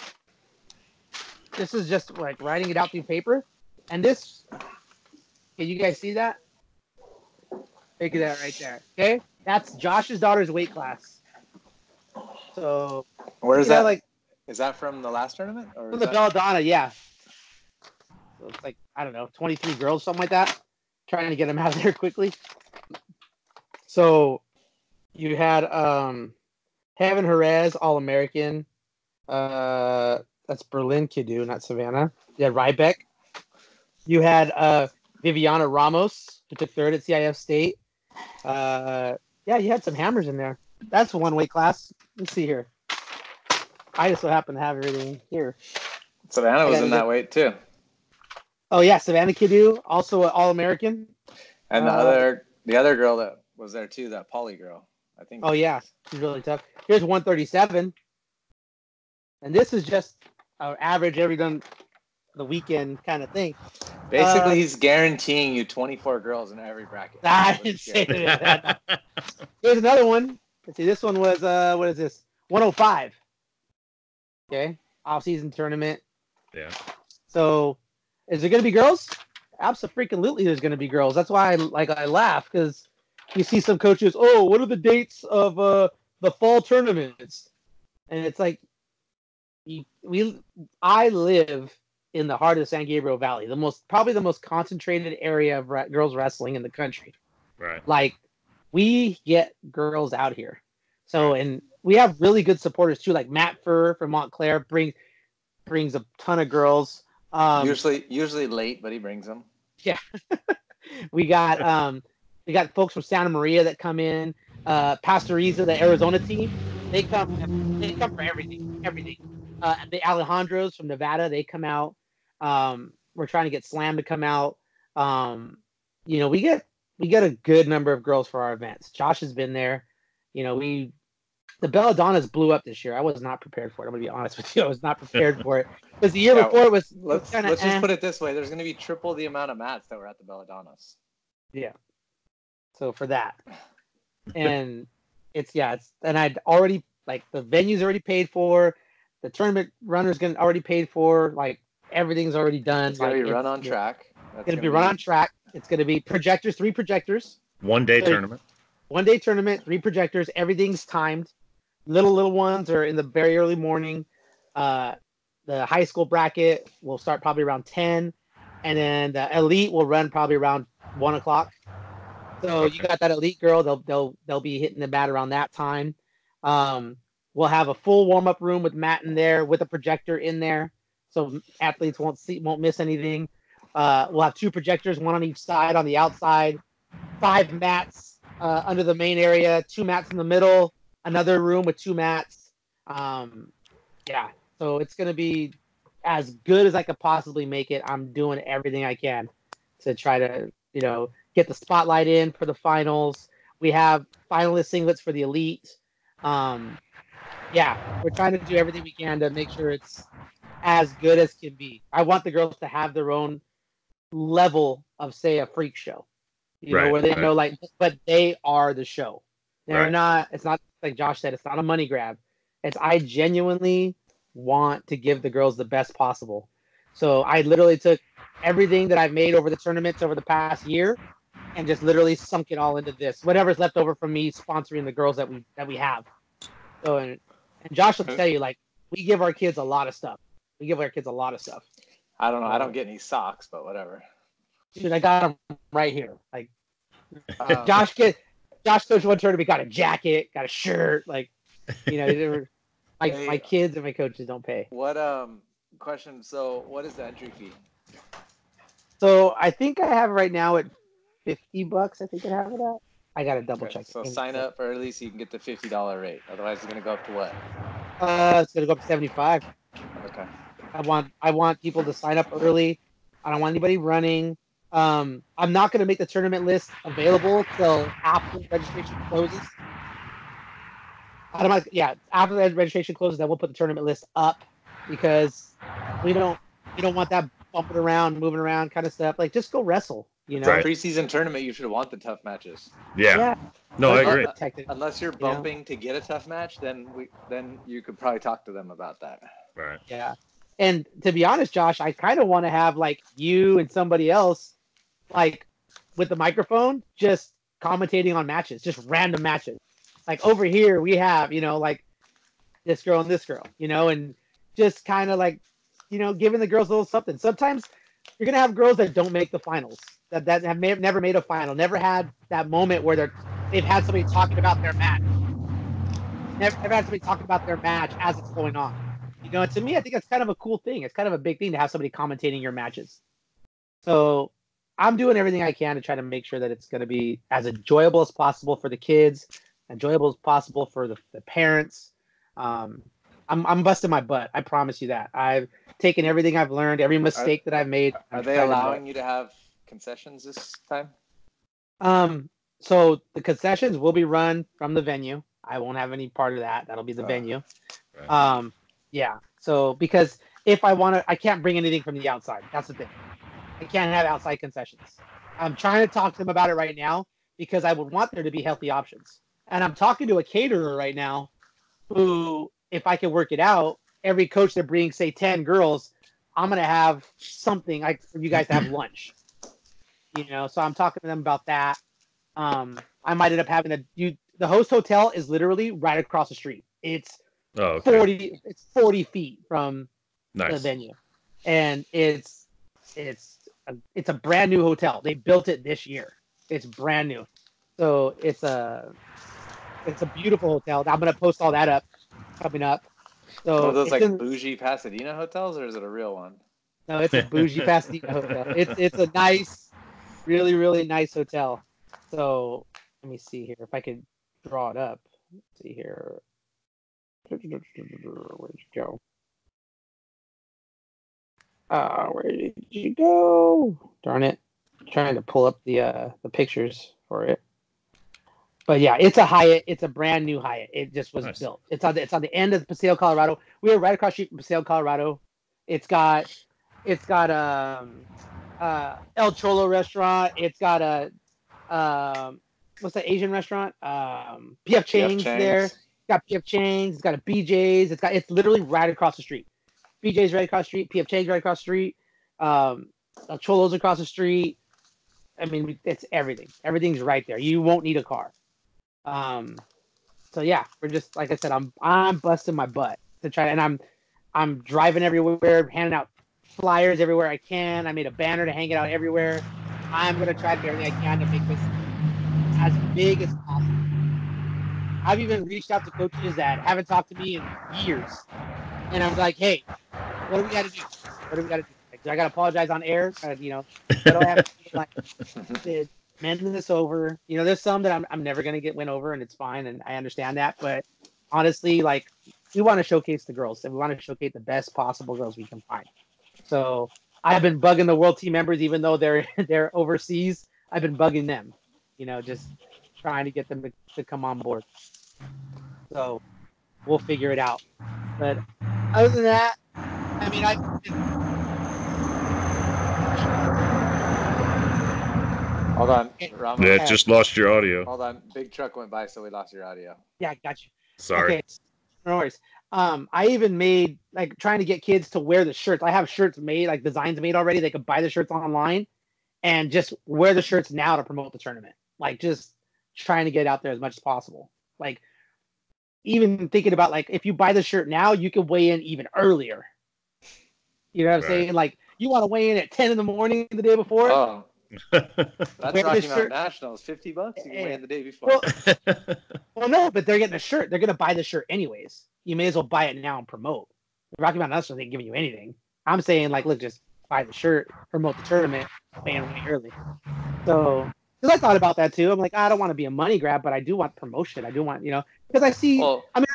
This is just like writing it out through paper. And this, can you guys see that? Look at that right there. Okay? That's Josh's daughter's weight class. So, where is that? Like, is that from the last tournament? Or from the Belladonna, yeah. So it's like, I don't know, 23 girls, something like that. Trying to get them out of there quickly. So, you had Heaven Jerez, All-American. That's Berlin Kidu, not Savannah. You had Rybeck. You had Viviana Ramos, who took third at CIF State. Yeah, you had some hammers in there. That's one weight class. Let's see here. I just so happen to have everything here. Savannah was in that weight too. Oh yeah, Savannah Kidu, also an All-American. And the other girl that was there too, that Polly girl, I think. Oh yeah, she's really tough. Here's 137, and this is just average. the weekend kind of thing. Basically, he's guaranteeing you 24 girls in every bracket. I didn't say that. Here's another one. Let's see. This one was what is this? 105. Okay, off-season tournament. Yeah. So, is there going to be girls? Absolutely, there's going to be girls. That's why I laugh because you see some coaches. Oh, what are the dates of the fall tournaments? And it's like, I live in the heart of the San Gabriel Valley, probably the most concentrated area of girls wrestling in the country. Right. Like, we get girls out here. So, and we have really good supporters too. Like Matt Furr from Montclair brings a ton of girls. Usually late, but he brings them. Yeah. we got folks from Santa Maria that come in. Pastoriza, the Arizona team, they come for everything. The Alejandros from Nevada, they come out. We're trying to get Slam to come out. We get a good number of girls for our events. Josh has been there. The Belladonnas blew up this year. I was not prepared for it. I'm gonna be honest with you. I was not prepared for it because the year before it was. Let's just put it this way: there's gonna be triple the amount of mats that were at the Belladonnas. Yeah. So for that, and and I'd already the venue's already paid for, the tournament runner's already paid for, everything's already done. It's gonna be run on track. It's gonna be run on track. It's gonna be projectors, 3 projectors. 1 day tournament. 1 day tournament, 3 projectors. Everything's timed. Little ones are in the very early morning. The high school bracket will start probably around 10, and then the elite will run probably around 1 o'clock. So you got that elite girl. They'll be hitting the mat around that time. We'll have a full warm up room with Matt in there with a projector in there, so athletes won't miss anything. We'll have 2 projectors, 1 on each side on the outside, 5 mats under the main area, 2 mats in the middle, another room with 2 mats. So it's going to be as good as I could possibly make it. I'm doing everything I can to try to, get the spotlight in for the finals. We have finalist singlets for the elite. We're trying to do everything we can to make sure it's as good as can be. I want the girls to have their own level of, say, a freak show. Where they know, but they are the show. They're not. It's not like Josh said. It's not a money grab. I genuinely want to give the girls the best possible. So I literally took everything that I've made over the tournaments over the past year, and just literally sunk it all into this. Whatever's left over from me sponsoring the girls that we have. So and Josh will tell you, we give our kids a lot of stuff. I don't know. I don't get any socks, but whatever. Dude, I got them right here. Josh coached one tournament, got a jacket, got a shirt. My kids and my coaches don't pay. What question? So, what is the entry fee? So I think I have it right now at $50. I think I have it at. I gotta double check. So sign up early so you can get the $50 rate. Otherwise, it's gonna go up to what? It's gonna go up to $75. Okay. I want people to sign up early. I don't want anybody running. I'm not going to make the tournament list available till after registration closes. After the registration closes, then we'll put the tournament list up because we don't want that bumping around, moving around kind of stuff. Just go wrestle. Preseason tournament, you should want the tough matches. Yeah. No, I agree. Unless you're bumping to get a tough match, then you could probably talk to them about that. Right. Yeah. And to be honest, Josh, I kind of want to have you and somebody else, with the microphone, just commentating on matches, just random matches. Over here, we have, this girl and this girl, and just kind of giving the girls a little something. Sometimes you're going to have girls that don't make the finals, that have never made a final, never had that moment where they've had somebody talking about their match. Never had somebody talking about their match as it's going on. To me, I think that's kind of a cool thing. It's kind of a big thing to have somebody commentating your matches. So I'm doing everything I can to try to make sure that it's going to be as enjoyable as possible for the kids, enjoyable as possible for the parents. I'm busting my butt. I promise you that. I've taken everything I've learned, every mistake that I've made. Are they allowing you to have concessions this time? So the concessions will be run from the venue. I won't have any part of that. That'll be the venue. Right. Yeah. So because if I want to, I can't bring anything from the outside. That's the thing. I can't have outside concessions. I'm trying to talk to them about it right now because I would want there to be healthy options. And I'm talking to a caterer right now who, if I can work it out, every coach that brings, say, 10 girls, I'm going to have something like for you guys to have lunch. So I'm talking to them about that. I might end up having the host hotel is literally right across the street. It's 40 feet from the venue. And it's a brand new hotel. They built it this year. It's brand new. So it's a beautiful hotel. I'm going to post all that up coming up. So one of those like bougie Pasadena hotels, or is it a real one? No, it's a bougie Pasadena hotel. It's a nice, really, really nice hotel. So let me see here if I could draw it up. Let's see here. Where'd you go? Where did you go? Darn it! I'm trying to pull up the pictures for it. But yeah, it's a Hyatt. It's a brand new Hyatt. It just was built. It's on the end of Paseo, Colorado. We are right across the street from Paseo, Colorado. It's got El Cholo restaurant. It's got what's that Asian restaurant? PF Chang's there. It's got PF Chang's. It's got a BJ's. It's literally right across the street. BJ's right across the street. PF Chang's right across the street. El Cholo's across the street. I mean, it's everything. Everything's right there. You won't need a car. So yeah, we're just like I said. I'm busting my butt to try, and I'm driving everywhere, handing out flyers everywhere I can. I made a banner to hang it out everywhere. I'm gonna try to do everything I can to make this as big as possible. I've even reached out to coaches that haven't talked to me in years, and I'm like, hey, what do we got to do? What do we got to do? Like, do I got to apologize on air? What do I have to do? Like, mending this over. There's some that I'm never gonna get win over, and it's fine, and I understand that. But honestly, like, we want to showcase the girls, and we want to showcase the best possible girls we can find. So I've been bugging the world team members, even though they're overseas. I've been bugging them, just trying to get them to come on board. So we'll figure it out. But other than that, I mean, Hold on, Rama. Yeah, just lost your audio. Hold on, big truck went by, so we lost your audio. Yeah, got you. Sorry. Okay, no worries. I even made, like, trying to get kids to wear the shirts. I have shirts made, like designs made already. They could buy the shirts online and just wear the shirts now to promote the tournament. Like, just trying to get out there as much as possible. Like, even thinking about, like, if you buy the shirt now, you can weigh in even earlier. You know what I'm saying? Like, you want to weigh in at 10 in the morning the day before? Oh. That's Rocky Mountain Nationals. $50. You can weigh in the day before. Well, no, but they're getting a shirt. They're going to buy the shirt anyways. You may as well buy it now and promote. Rocky Mountain Nationals ain't giving you anything. I'm saying, like, look, just buy the shirt, promote the tournament, pay them way early. So, because I thought about that too. I'm like, I don't want to be a money grab, but I do want promotion. I do want, because I see. Well, I mean,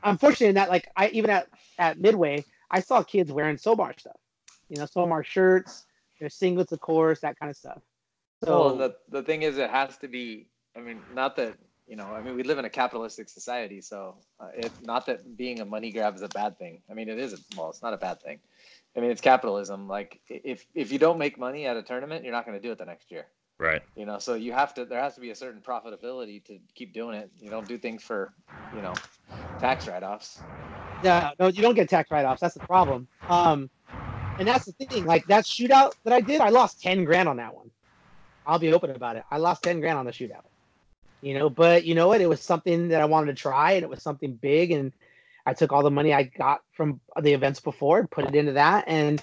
I'm fortunate in that, like, I even at Midway, I saw kids wearing Somar stuff. Somar shirts, their singlets, of course, that kind of stuff. So, well, the thing is, it has to be. I mean, not that. we live in a capitalistic society, so not that being a money grab is a bad thing. I mean, it is. Well, it's not a bad thing. I mean, it's capitalism. Like, if you don't make money at a tournament, you're not going to do it the next year. Right. So you have to. There has to be a certain profitability to keep doing it. You don't do things for, tax write-offs. Yeah, no, you don't get tax write-offs. That's the problem. And that's the thing. Like, that shootout that I did, I lost $10,000 on that one. I'll be open about it. I lost $10,000 on the shootout. But you know what? It was something that I wanted to try, and it was something big, and I took all the money I got from the events before and put it into that. And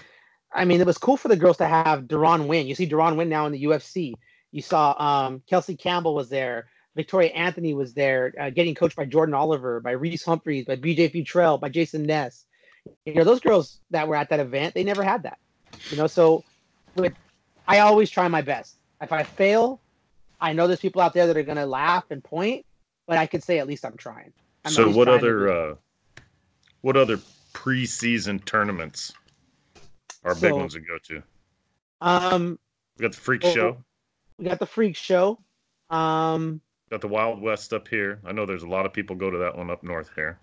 I mean, it was cool for the girls to have Deron Wynn. You see Deron Wynn now in the UFC. You saw Kelsey Campbell was there. Victoria Anthony was there, getting coached by Jordan Oliver, by Reese Humphreys, by BJ Futrell, by Jason Ness. Those girls that were at that event, they never had that. So I always try my best. If I fail, I know there's people out there that are going to laugh and point, but I could say at least I'm trying. So what other preseason tournaments are big ones to go to? We got the Freak Show. We got the Freak Show. Got the Wild West up here. I know there's a lot of people go to that one up north here.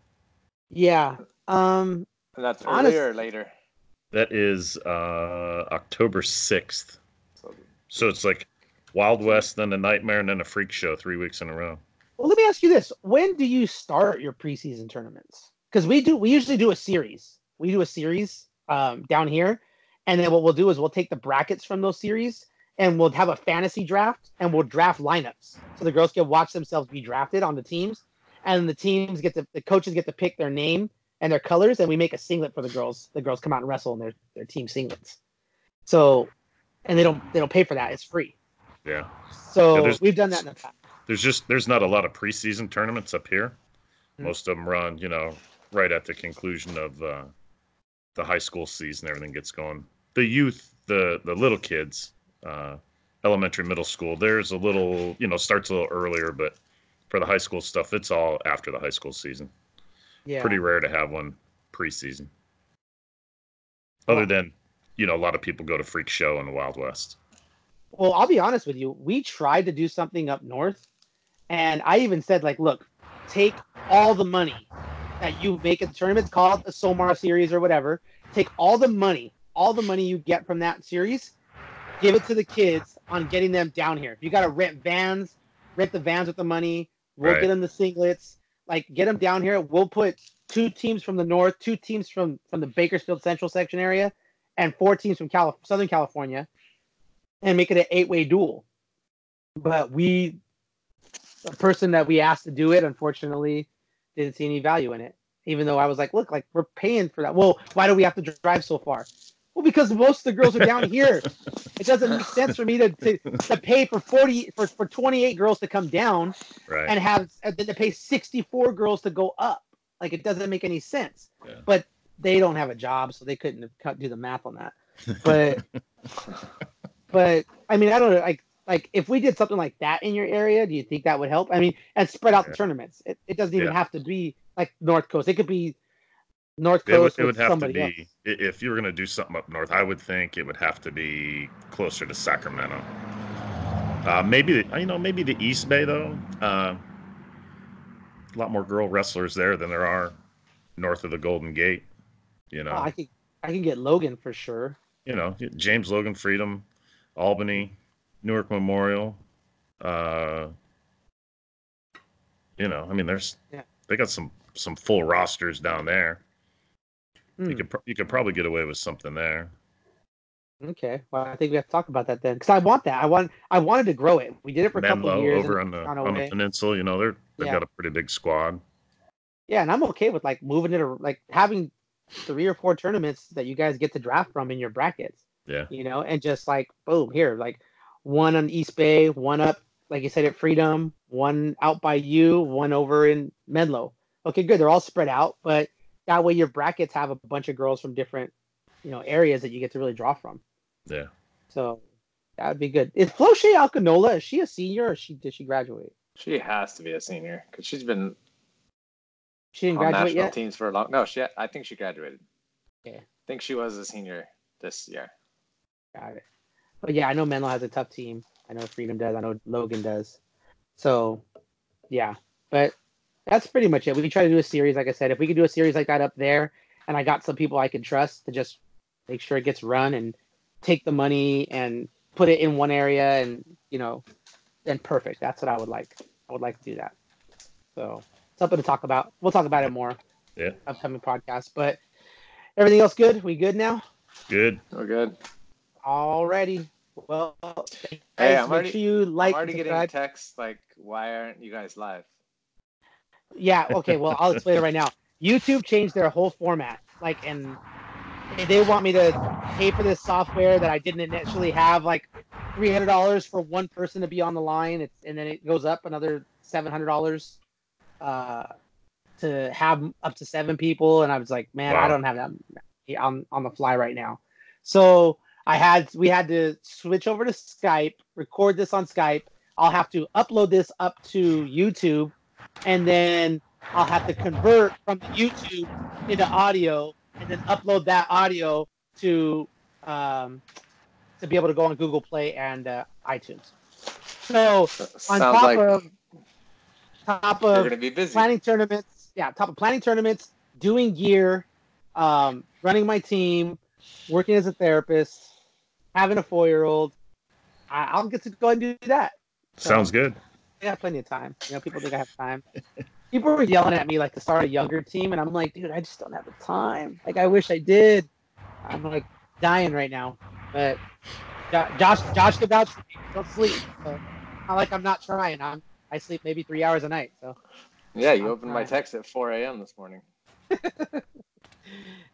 Yeah. And that's Honest- earlier or later? That is October 6th. So, So it's like Wild West, then a Nightmare, and then a Freak Show 3 weeks in a row. Well, let me ask you this: when do you start your preseason tournaments? Because we usually do a series. We do a series down here, and then what we'll do is we'll take the brackets from those series and we'll have a fantasy draft and we'll draft lineups so the girls can watch themselves be drafted on the teams, and the coaches get to pick their name and their colors, and we make a singlet for the girls. The girls come out and wrestle in their team singlets. So, and they don't pay for that; it's free. Yeah. So Yeah, we've done that in the past. There's not a lot of preseason tournaments up here. Mm. Most of them run, right at the conclusion of the high school season. Everything gets going. The youth, the little kids, elementary, middle school. There's a little, starts a little earlier, but for the high school stuff, it's all after the high school season. Yeah. Pretty rare to have one preseason. Other than, a lot of people go to Freak Show and the Wild West. Well, I'll be honest with you. We tried to do something up north, and I even said, like, look, take all the money that you make at the tournament, call it the Somar series or whatever. Take all the money you get from that series, give it to the kids on getting them down here. If you got to rent the vans with the money. We'll Right. get them the singlets. Like, get them down here. We'll put 2 teams from the north, 2 teams from the Bakersfield Central section area, and 4 teams from Southern California, and make it an 8-way duel. But the person that we asked to do it, unfortunately, didn't see any value in it. Even though I was like, look, like, we're paying for that. Well, why do we have to drive so far? Well, because most of the girls are down here. It doesn't make sense for me to pay for 28 girls to come down, Right. and then to pay 64 girls to go up. Like, it doesn't make any sense. Yeah. But they don't have a job, so they couldn't do the math on that. But but I mean, I don't know. Like if we did something like that in your area, do you think that would help? I mean, and spread out the tournaments. It doesn't even have to be like North Coast. It could be North Coast. It would have to somebody be, else. if you were going to do something up north, I would think it would have to be closer to Sacramento. Maybe the East Bay, though. A lot more girl wrestlers there than there are north of the Golden Gate. Oh, I can get Logan for sure. James Logan Freedom, Albany, Newark Memorial. I mean, they got some full rosters down there. You could probably get away with something there. Okay, well, I think we have to talk about that then, because I want that. I wanted to grow it. We did it for a couple of Menlo years. over on the peninsula. They've got a pretty big squad. Yeah, and I'm okay with like moving it, or like having 3 or 4 tournaments that you guys get to draft from in your brackets. Yeah. And just like boom, here, like one on East Bay, one up, like you said, at Freedom, one out by you, one over in Menlo. Okay, good. They're all spread out, but that way your brackets have a bunch of girls from different, areas that you get to really draw from. Yeah. So that would be good. Is Floche Alcanola, is she a senior or did she graduate? She has to be a senior because she's been She didn't on graduate national yet? teams for a long. No, I think she graduated. Yeah. I think she was a senior this year. Got it. But yeah, I know Menlo has a tough team. I know Freedom does. I know Logan does. So, yeah. But that's pretty much it. We can try to do a series, like I said. If we could do a series like that up there, and I got some people I can trust to just make sure it gets run and take the money and put it in one area, and then perfect. That's what I would like. I would like to do that. So something to talk about. We'll talk about it more. Yeah. Upcoming podcast. But everything else good? We good now? Good. We're good. Alrighty. Well, Hey, guys, I'm make sure you like. I'm already getting subscribe. texts like, "Why aren't you guys live?" Yeah. Okay. Well, I'll explain it right now. YouTube changed their whole format. And they want me to pay for this software that I didn't initially have, like $300 for one person to be on the line. And then it goes up another $700 to have up to 7 people. And I was like, man, Wow. I don't have that on the fly right now. So we had to switch over to Skype, record this on Skype. I'll have to upload this up to YouTube, and then I'll have to convert from the YouTube into audio, and then upload that audio to be able to go on Google Play and iTunes. So on Sounds top like of you're gonna be busy. planning tournaments, doing gear, running my team, working as a therapist, having a 4-year-old. I'll get to go and do that. Sounds good. I got plenty of time. People think I have time. People were yelling at me like to start a younger team, and I'm like, dude, I just don't have the time. Like, I wish I did. I'm like dying right now. But Josh could vouch for me. Don't sleep. So not like I'm not trying. I sleep maybe 3 hours a night. So yeah, you opened my text at 4 a.m. this morning.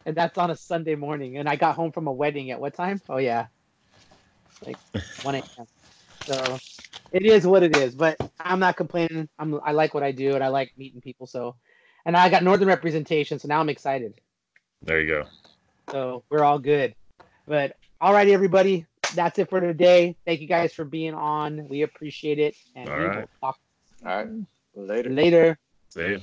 And that's on a Sunday morning. And I got home from a wedding at what time? Oh yeah, like 1 a.m. So it is what it is. But I'm not complaining. I like what I do, and I like meeting people. So, and I got Northern representation, so now I'm excited. There you go. So we're all good. But all right, everybody. That's it for today. Thank you guys for being on. We appreciate it. And All we right. will talk All right. Later. later. See you.